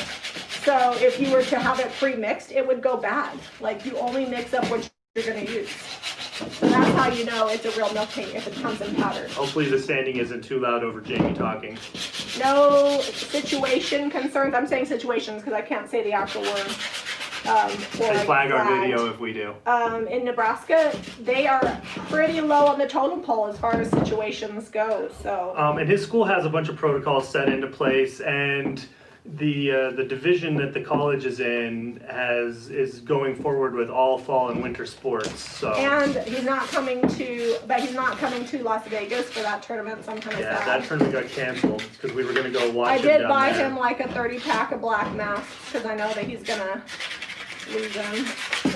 So if you were to have it pre-mixed, it would go bad. Like, you only mix up what you're gonna use. So that's how you know it's a real milk paint, if it comes in powder. Hopefully the sanding isn't too loud over Jamie talking. No situation concerns. I'm saying situations because I can't say the actual word. They flag our video if we do. In Nebraska, they are pretty low on the totem pole as far as situations go. So. And his school has a bunch of protocols set into place, and the division that the college is in is going forward with all fall and winter sports. So. And he's not coming to Las Vegas for that tournament. So I'm kind of sad. That tournament got canceled because we were going to go watch. I him did down buy there. him like a 30-pack of black masks because I know that he's gonna lose them.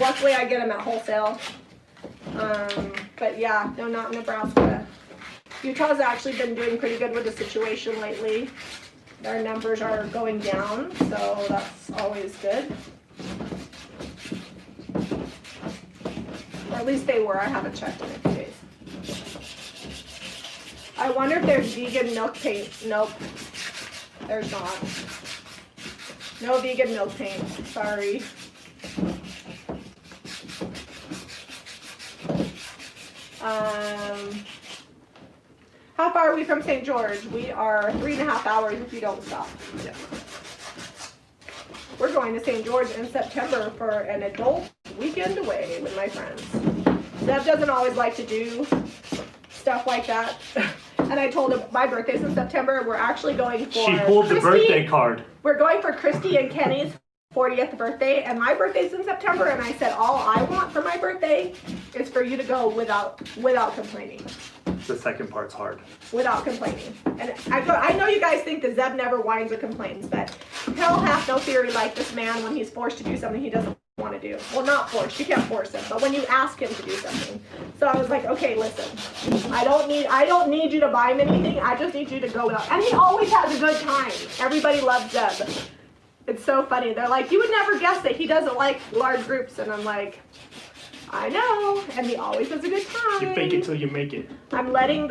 Luckily, I get them at wholesale. But yeah, no, not in Nebraska. Utah's actually been doing pretty good with the situation lately. Their numbers are going down, so that's always good. Or at least they were. I haven't checked in a few days. I wonder if there's vegan milk paint. Nope, there's not. No vegan milk paint. Sorry. How far are we from St. George? We are 3.5 hours if you don't stop. Yeah. We're going to St. George in September for an adult weekend away with my friends. Zeb doesn't always like to do stuff like that. And I told him my birthday's in September. We're actually going for She pulled the birthday card. We're going for Christy and Kenny's 40th birthday, and my birthday's in September, and I said all I want for my birthday is for you to go without complaining. The second part's hard. Without complaining. And I know you guys think that Zeb never whines or complains, but hell hath no fury like this man when he's forced to do something he doesn't want to do. Well, not forced, you can't force him, but when you ask him to do something. So I was like, okay, listen, I don't need you to buy him anything, I just need you to go without. And he always has a good time. Everybody loves Zeb. It's so funny. They're like, you would never guess that he doesn't like large groups, and I'm like, I know, and he always has a good time. You fake it till you make it. I'm letting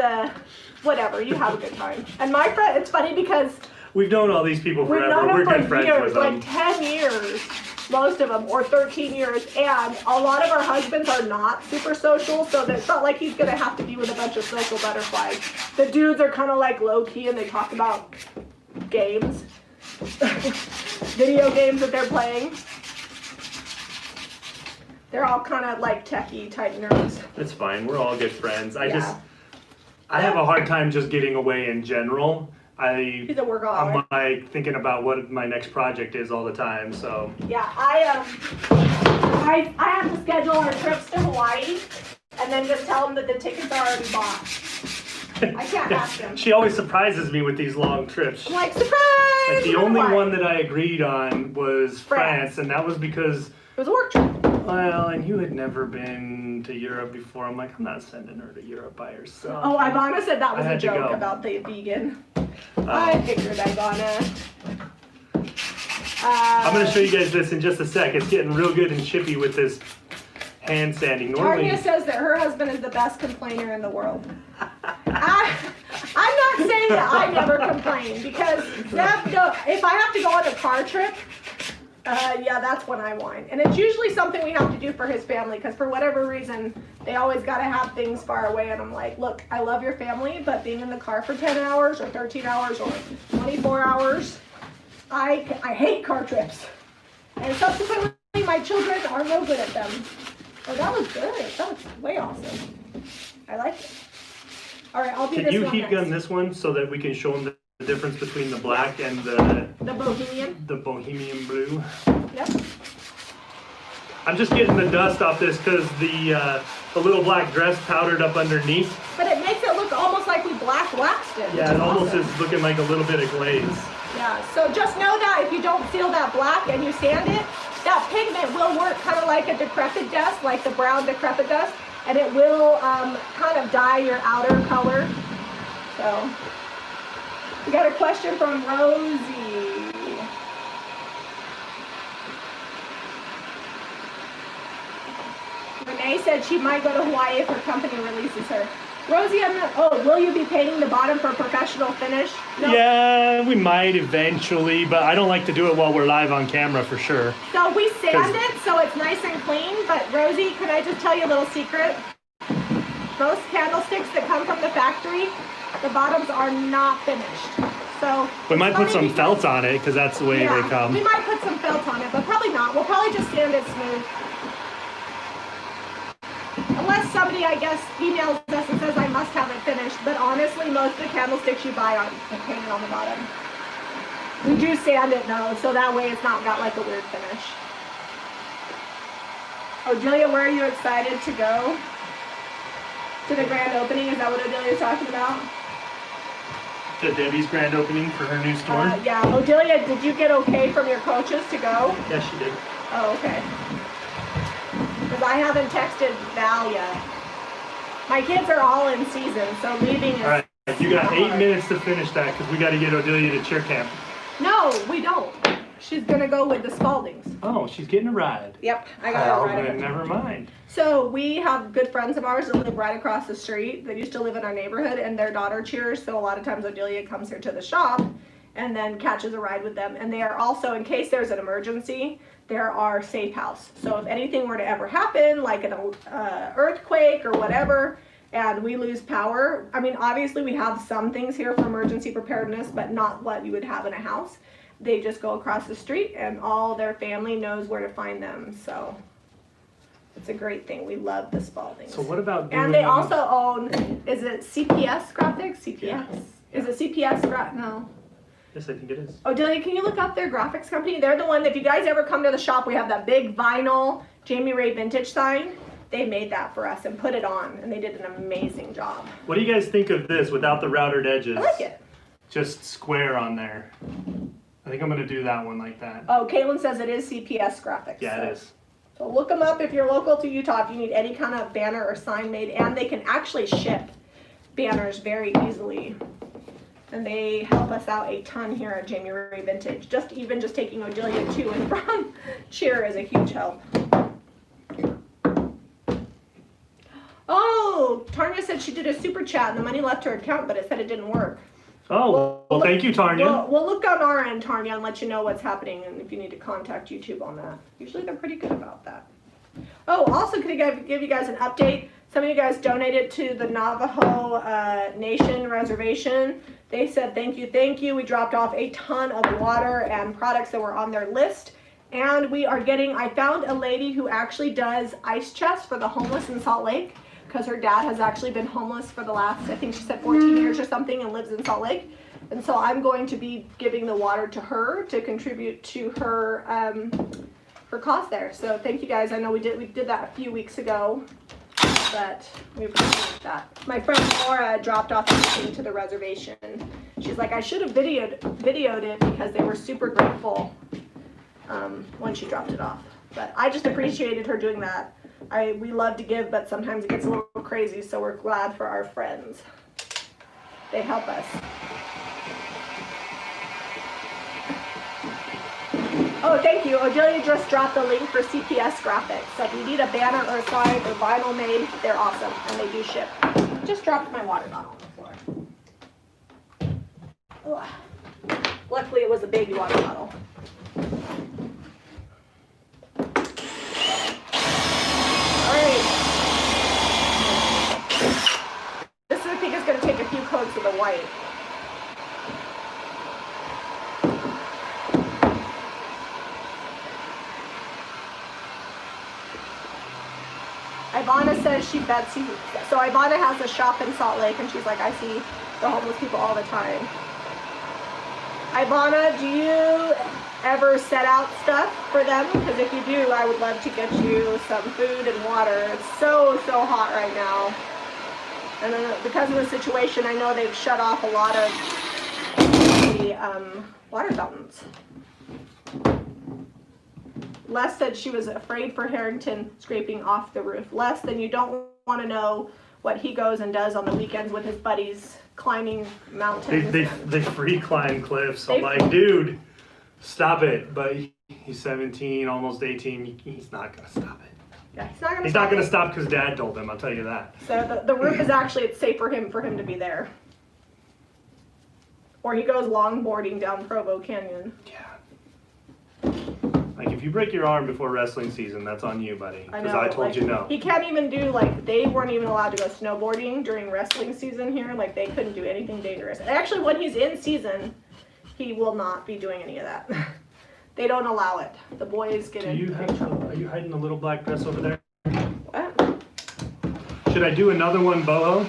whatever, you have a good time. And my friend, it's funny because we've known all these people we've forever. known We're them good for friends years, with them. like 10 years. most of them, or 13 years, and a lot of our husbands are not super social, so it's not like he's gonna have to be with a bunch of social butterflies. The dudes are kind of like low-key, and they talk about games, video games that they're playing. They're all kind of like techie type nerds. That's fine. We're all good friends. I Yeah. have a hard time just getting away in general. He's a workaholic. I'm like thinking about what my next project is all the time. So Yeah, I have to schedule our trips to Hawaii, and then just tell them that the tickets are already bought. I can't ask him. she always surprises me with these long trips. I'm like, surprise! Like the we're only Hawaii. one that I agreed on was France, and that was because, It was a work trip. well, and you had never been to Europe before. I'm like, I'm not sending her to Europe by herself. Oh, Ivana said that was I a had to joke go. about the vegan. I figured Ivana. I'm going to show you guys this in just a sec. It's getting real good and chippy with this hand sanding. Normally, Tanya says that her husband is the best complainer in the world. I'm not saying that I never complain, because if I have to go on a car trip, yeah, that's when I whine. And it's usually something we have to do for his family, because for whatever reason, they always got to have things far away. And I'm like, look, I love your family, but being in the car for 10 hours or 13 hours or 24 hours, I hate car trips. And subsequently, my children are no good at them. Oh, that was good. That was way awesome. I like it. All right, I'll do can this you one heat next. gun this one so that we can show them the difference between the black and the bohemian blue? Yep. I'm just getting the dust off this because the little black dress powdered up underneath. But it makes it look almost like we black waxed it. Yeah, which it almost awesome. is looking like a little bit of glaze. Yeah, so just know that if you don't seal that black and you sand it, that pigment will work kind of like a decrepit dust, like the brown decrepit dust, and it will kind of dye your outer color. So, we got a question from Rosie. Renee said she might go to Hawaii if her company releases her. Rosie, will you be painting the bottom for a professional finish? No. Yeah, we might eventually, but I don't like to do it while we're live on camera for sure. So we sand it so it's nice and clean, but Rosie, can I just tell you a little secret? Most candlesticks that come from the factory, the bottoms are not finished. So We might put funny some felt on it because that's the way yeah, they come. we might put some felt on it, but probably not. We'll probably just sand it smooth. Unless somebody, I guess, emails us and says I must have it finished, but honestly, most of the candlesticks you buy aren't painted on the bottom. We do sand it though, so that way it's not got like a weird finish. Odelia, where are you excited to go? To the grand opening? Is that what Odelia's talking about? To Debbie's grand opening for her new store. Yeah, Odelia, did you get okay from your coaches to go? Yeah, she did. Oh, okay. Because I haven't texted Val yet. My kids are all in season, so leaving is... All right, you got 8 hard. minutes to finish that because we got to get Odelia to cheer camp. No, we don't. She's going to go with the Spaldings. Oh, she's getting a ride. Yep, I got her right. Then never mind. So we have good friends of ours that live right across the street. They used to live in our neighborhood, and their daughter cheers. So a lot of times Odelia comes here to the shop and then catches a ride with them. And they are also, in case there's an emergency, there are safe house. So if anything were to ever happen, like an earthquake or whatever, and we lose power, I mean, obviously we have some things here for emergency preparedness, but not what you would have in a house. They just go across the street and all their family knows where to find them. So it's a great thing. We love the Spaldings. So what about doing... And they also own, is it CPS Graphics? CPS? Yeah. Is it CPS No. Yes, I think it is. Odelia, can you look up their graphics company? They're the one, if you guys ever come to the shop, we have that big vinyl Jami Ray vintage sign. They made that for us and put it on, and they did an amazing job. What do you guys think of this without the routed edges? I like it. Just square on there. I think I'm going to do that one like that. Oh, Caitlin says it is CPS Graphics. Yeah, so. it is. So look them up if you're local to Utah, if you need any kind of banner or sign made, and they can actually ship banners very easily. And they help us out a ton here at Jami Ray Vintage. Even just taking Odelia to and from cheer is a huge help. Oh, Tanya said she did a super chat and the money left her account, but it said it didn't work. Oh, well, thank you, Tanya. We'll look on our end, Tanya, and let you know what's happening, and if you need to contact YouTube on that. Usually they're pretty good about that. Oh, also, can I give you guys an update? Some of you guys donated to the Navajo Nation Reservation. They said thank you, thank you. We dropped off a ton of water and products that were on their list. And we are getting, I found a lady who actually does ice chests for the homeless in Salt Lake, because her dad has actually been homeless for the last, I think she said 14 years or something, and lives in Salt Lake. And so I'm going to be giving the water to her to contribute to her cost there. So thank you guys. I know we did that a few weeks ago, but we appreciate that. My friend Laura dropped off everything to the reservation. She's like, I should have videoed it because they were super grateful when she dropped it off. But I just appreciated her doing that. We love to give, but sometimes it gets a little crazy, so we're glad for our friends. They help us. Oh, thank you. Odelia just dropped the link for CPS graphics. So if you need a banner or a sign or vinyl made, they're awesome, and they do ship. Just dropped my water bottle on the floor. Ugh. Luckily, it was a baby water bottle. This I think is going to take a few coats of the white. Ivana says she bets so Ivana has a shop in Salt Lake, and she's like, I see the homeless people all the time. Ivana, do you ever set out stuff for them? Because if you do, I would love to get you some food and water. It's so hot right now. And then because of the situation, I know they've shut off a lot of the water fountains. Les said she was afraid for Harrington scraping off the roof. Les, then you don't want to know what he goes and does on the weekends with his buddies climbing mountains. They free climb cliffs. I'm like, dude, stop it. But he's 17, almost 18. He's not going to stop it. Yeah, he's not going to stop because Dad told him, I'll tell you that. So the roof is actually, it's safe for him to be there. Or he goes longboarding down Provo Canyon. Yeah. Like, if you break your arm before wrestling season, that's on you, buddy. Because I told you no. He can't even do, like, they weren't even allowed to go snowboarding during wrestling season here. Like, they couldn't do anything dangerous. Actually, when he's in season, he will not be doing any of that. They don't allow it. The boys get in trouble. Are you hiding the little black dress over there? What? Should I do another one boho?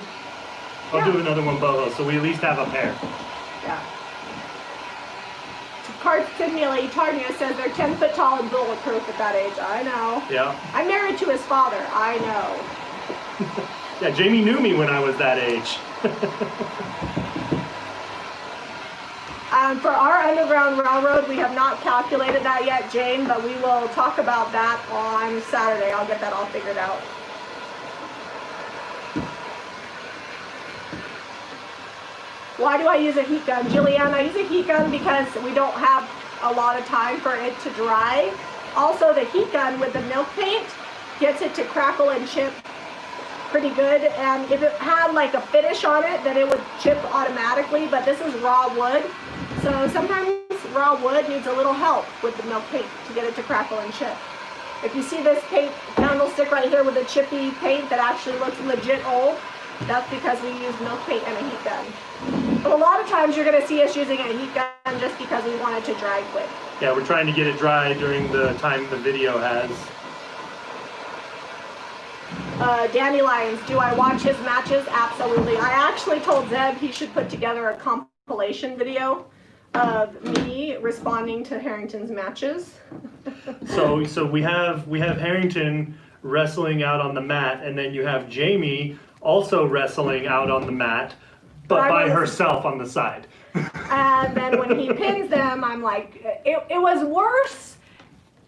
I'll do another one boho, so we at least have a pair. Yeah. Cartinially, Tanya says they're 10 foot tall and bulletproof at that age. I know. Yeah. I'm married to his father. I know. Yeah, Jamie knew me when I was that age. For our Underground Railroad, we have not calculated that yet, Jane, but we will talk about that on Saturday. I'll get that all figured out. Why do I use a heat gun? Jillian, I use a heat gun because we don't have a lot of time for it to dry. Also, the heat gun with the milk paint gets it to crackle and chip pretty good. And if it had like a finish on it, then it would chip automatically, but this is raw wood. So sometimes raw wood needs a little help with the milk paint to get it to crackle and chip. If you see this paint candlestick right here with a chippy paint that actually looks legit old, that's because we use milk paint and a heat gun. But a lot of times you're going to see us using a heat gun just because we want it to dry quick. Yeah, we're trying to get it dry during the time the video has. Danny Lyons, do I watch his matches? Absolutely. I actually told Zeb he should put together a compilation video of me responding to Harrington's matches. So we have Harrington wrestling out on the mat, and then you have Jamie also wrestling out on the mat, but by herself on the side. And then when he pins them, I'm like, it was worse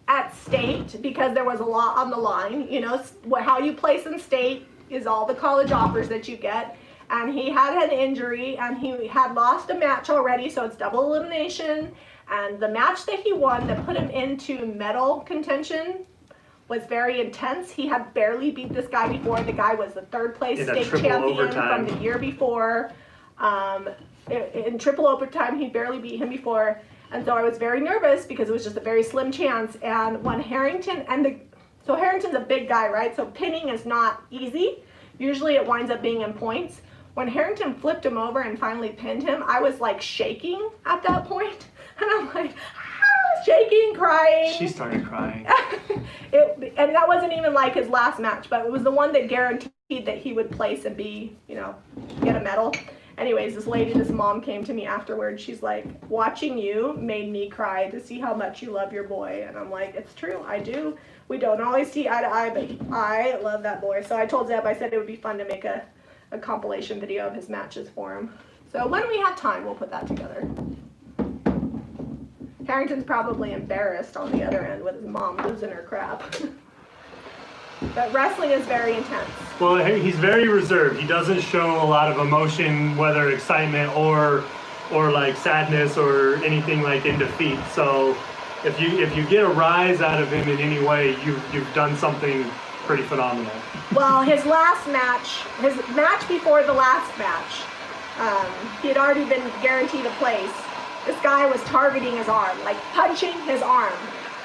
at state because there was a lot on the line. You know, how you place in state is all the college offers that you get. And he had an injury, and he had lost a match already, so it's double elimination. And the match that he won that put him into medal contention was very intense. He had barely beat this guy before. The guy was the third place state champion from the year before. In triple overtime, he barely beat him before. And so I was very nervous because it was just a very slim chance. And when Harrington, so Harrington's a big guy, right? So pinning is not easy. Usually it winds up being in points. When Harrington flipped him over and finally pinned him, I was like shaking at that point. And I'm like, shaking, crying. She started crying. And that wasn't even like his last match, but it was the one that guaranteed that he would place and be, get a medal. Anyways, this mom came to me afterwards. She's like, watching you made me cry to see how much you love your boy. And I'm like, it's true, I do. We don't always see eye to eye, but I love that boy. So I told Zeb, I said it would be fun to make a compilation video of his matches for him. So when we have time, we'll put that together. Harrington's probably embarrassed on the other end with his mom losing her crap. But wrestling is very intense. Well, he's very reserved. He doesn't show a lot of emotion, whether excitement or like sadness or anything like in defeat. So if you get a rise out of him in any way, you've done something pretty phenomenal. Well, his match before the last match, he had already been guaranteed a place. This guy was targeting his arm, like punching his arm,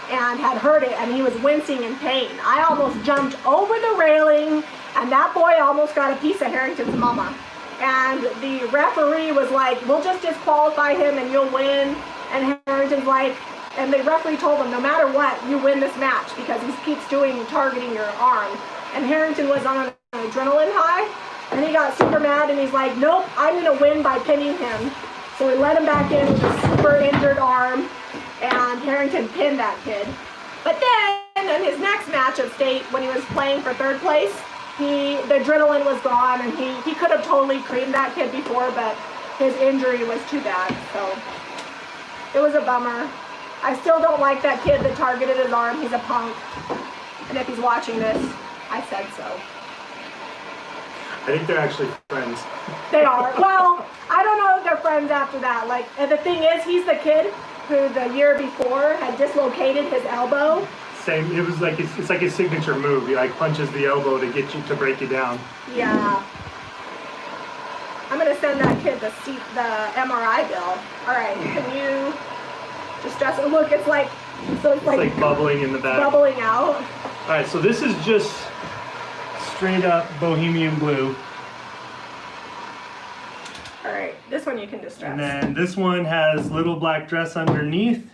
and had hurt it, and he was wincing in pain. I almost jumped over the railing, and that boy almost got a piece of Harrington's mama. And the referee was like, we'll just disqualify him and you'll win. And Harrington's like, and the referee told him, no matter what, you win this match because he keeps targeting your arm. And Harrington was on an adrenaline high, and he got super mad, and he's like, nope, I'm gonna win by pinning him. So we let him back in with a super injured arm, and Harrington pinned that kid. But then, in his next match of state, when he was playing for third place, the adrenaline was gone, and he could have totally creamed that kid before, but his injury was too bad, so it was a bummer. I still don't like that kid that targeted his arm. He's a punk. And if he's watching this, I said so. I think they're actually friends. They are. Well, I don't know if they're friends after that. Like, and the thing is, he's the kid who the year before had dislocated his elbow. Same. It was like it's like his signature move. He like punches the elbow to break you down. Yeah. I'm gonna send that kid the MRI bill. All right. Can you just stress it? Look, it's like bubbling in the back. Bubbling out. All right. So this is just straight up bohemian blue. All right, this one you can distress. And then this one has little black dress underneath.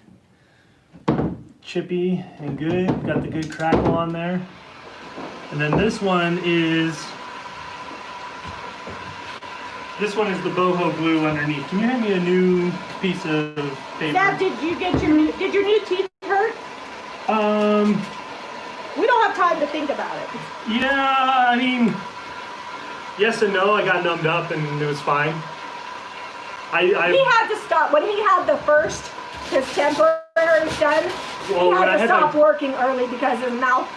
Chippy and good. Got the good crackle on there. And then this one is the boho blue underneath. Can you hand me a new piece of paper? Dad, did your new teeth hurt? We don't have time to think about it. Yeah, I mean, yes and no. I got numbed up and it was fine. He had to stop when he had his temporary done. Well, he had to stop working early because his mouth.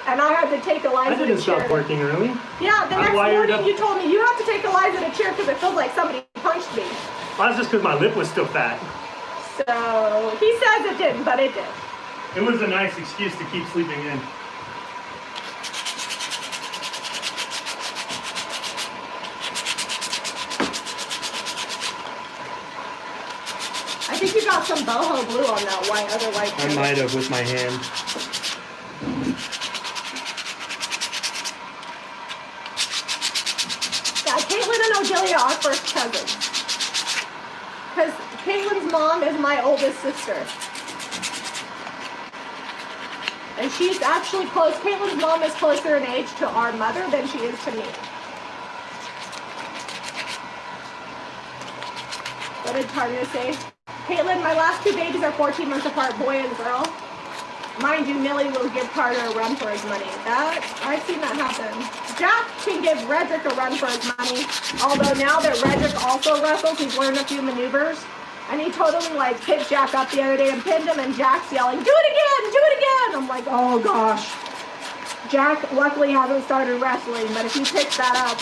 And I had to take Eliza to chair. I didn't stop working early. Yeah, the next morning you told me you have to take Eliza to chair because it feels like somebody punched me. Well, that's just because my lip was still fat. So he says it didn't, but it did. It was a nice excuse to keep sleeping in. I think you got some boho blue on that other white. I might have with my hand. Yeah, Caitlin and Odelia are first cousins. Because Caitlin's mom is my oldest sister. And she's actually close. Caitlin's mom is closer in age to our mother than she is to me. What did Tanya say? Caitlin, my last two babies are 14 months apart, boy and girl. Mind you, Millie will give Carter a run for his money. I've seen that happen. Jack can give Redrick a run for his money. Although now that Redrick also wrestles, he's learned a few maneuvers. And he totally picked Jack up the other day and pinned him, and Jack's yelling, do it again, do it again. I'm like, oh gosh. Jack luckily hasn't started wrestling, but if he picks that up,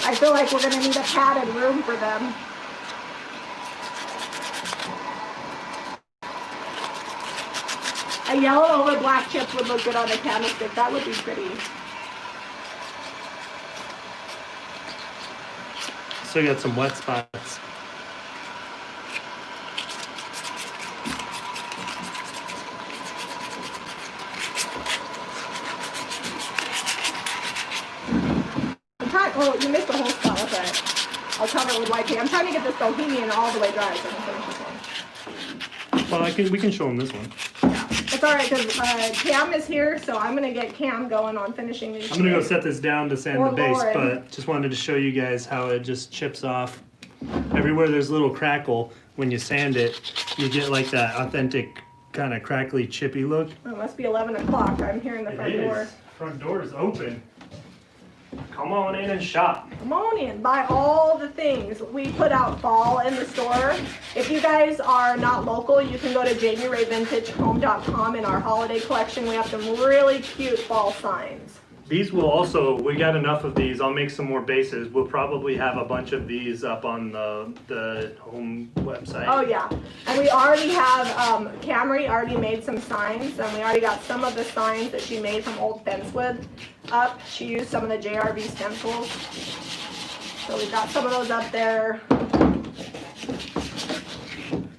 I feel like we're gonna need a padded room for them. A yellow over black chips would look good on a candlestick. That would be pretty. still got some wet spots. I'm trying, oh, you missed the whole spot, okay. I'll cover it with white paint. I'm trying to get this bohemian all the way dry so I can finish this one. Well, we can show them this one. It's alright, because Cam is here, so I'm going to get Cam going on finishing these. I'm gonna go set this down to sand Or the base, Lauren. but just wanted to show you guys how it just chips off. Everywhere there's a little crackle, when you sand it, you get like that authentic kind of crackly, chippy look. Oh, it must be 11 o'clock. I'm hearing the front door. Front door is open. Come on in and shop. Come on in, buy all the things. We put out fall in the store. If you guys are not local, you can go to JamiRayVintageHome.com. In our holiday collection, we have some really cute fall signs. These will also, we got enough of these. I'll make some more bases. We'll probably have a bunch of these up on the home website. Oh yeah, and we already have, Camry already made some signs, and we already got some of the signs that she made from old fence wood up. She used some of the JRV stencils. So we've got some of those up there.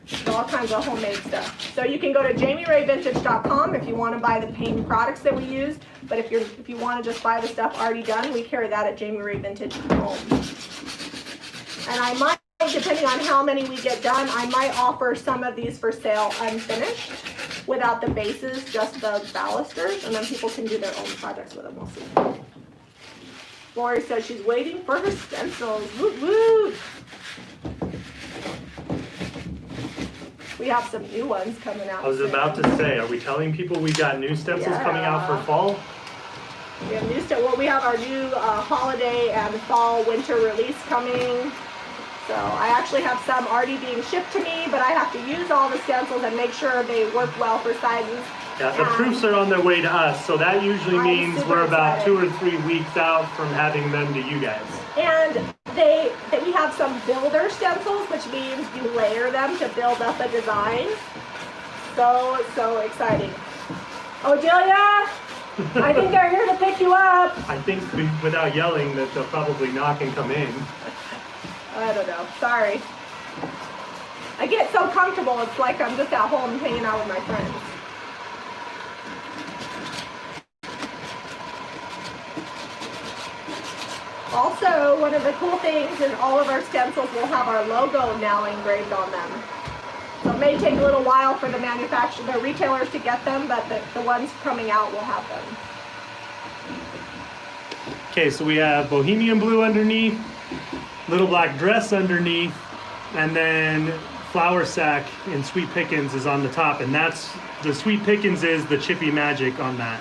So all kinds of homemade stuff. So you can go to JamiRayVintage.com if you want to buy the paint products that we use. But if you want to just buy the stuff already done, we carry that at Jami Ray Vintage Home. And I might, depending on how many we get done, I might offer some of these for sale unfinished, without the bases, just the balusters, and then people can do their own projects with them. We'll see. Lori says she's waiting for her stencils. Woot woot! We have some new ones coming out. I was about to say, are we telling people we got new stencils coming out for fall? We have new stuff. Well, we have our new holiday and fall winter release coming. So I actually have some already being shipped to me, but I have to use all the stencils and make sure they work well for sizes. Yeah, the proofs are on their way to us, so that usually means we're about 2 or 3 weeks out from having them to you guys. And we have some builder stencils, which means you layer them to build up a design. So exciting. Oh, Delia! I think they're here to pick you up. I think without yelling that they'll probably knock and come in. I don't know. Sorry. I get so comfortable. It's like I'm just at home hanging out with my friends. Also, one of the cool things is all of our stencils will have our logo now engraved on them. So it may take a little while for the retailers to get them, but the ones coming out will have them. Okay, so we have Bohemian Blue underneath, Little Black Dress underneath, and then Flour Sack in Sweet Pickins is on the top, and that's, the Sweet Pickins is the chippy magic on that.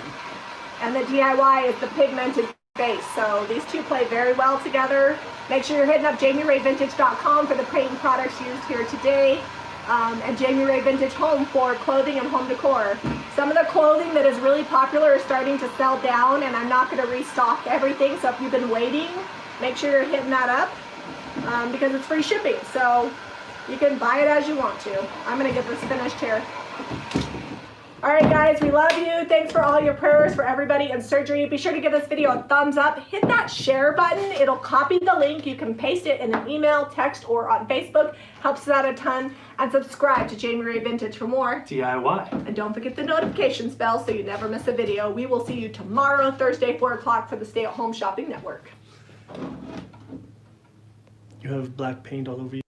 And the DIY is the pigmented base. So these two play very well together. Make sure you're hitting up JamiRayVintage.com for the paint and products used here today. And Jami Ray Vintage Home for clothing and home decor. Some of the clothing that is really popular is starting to sell down, and I'm not going to restock everything. So if you've been waiting, make sure you're hitting that up because it's free shipping. So you can buy it as you want to. I'm going to get this finished here. All right, guys, we love you. Thanks for all your prayers for everybody in surgery. Be sure to give this video a thumbs up. Hit that share button. It'll copy the link. You can paste it in an email, text, or on Facebook. Helps us out a ton. And subscribe to Jami Ray Vintage for more DIY. And don't forget the notifications bell so you never miss a video. We will see you tomorrow, Thursday, 4 o'clock for the Stay at Home Shopping Network. You have black paint all over you.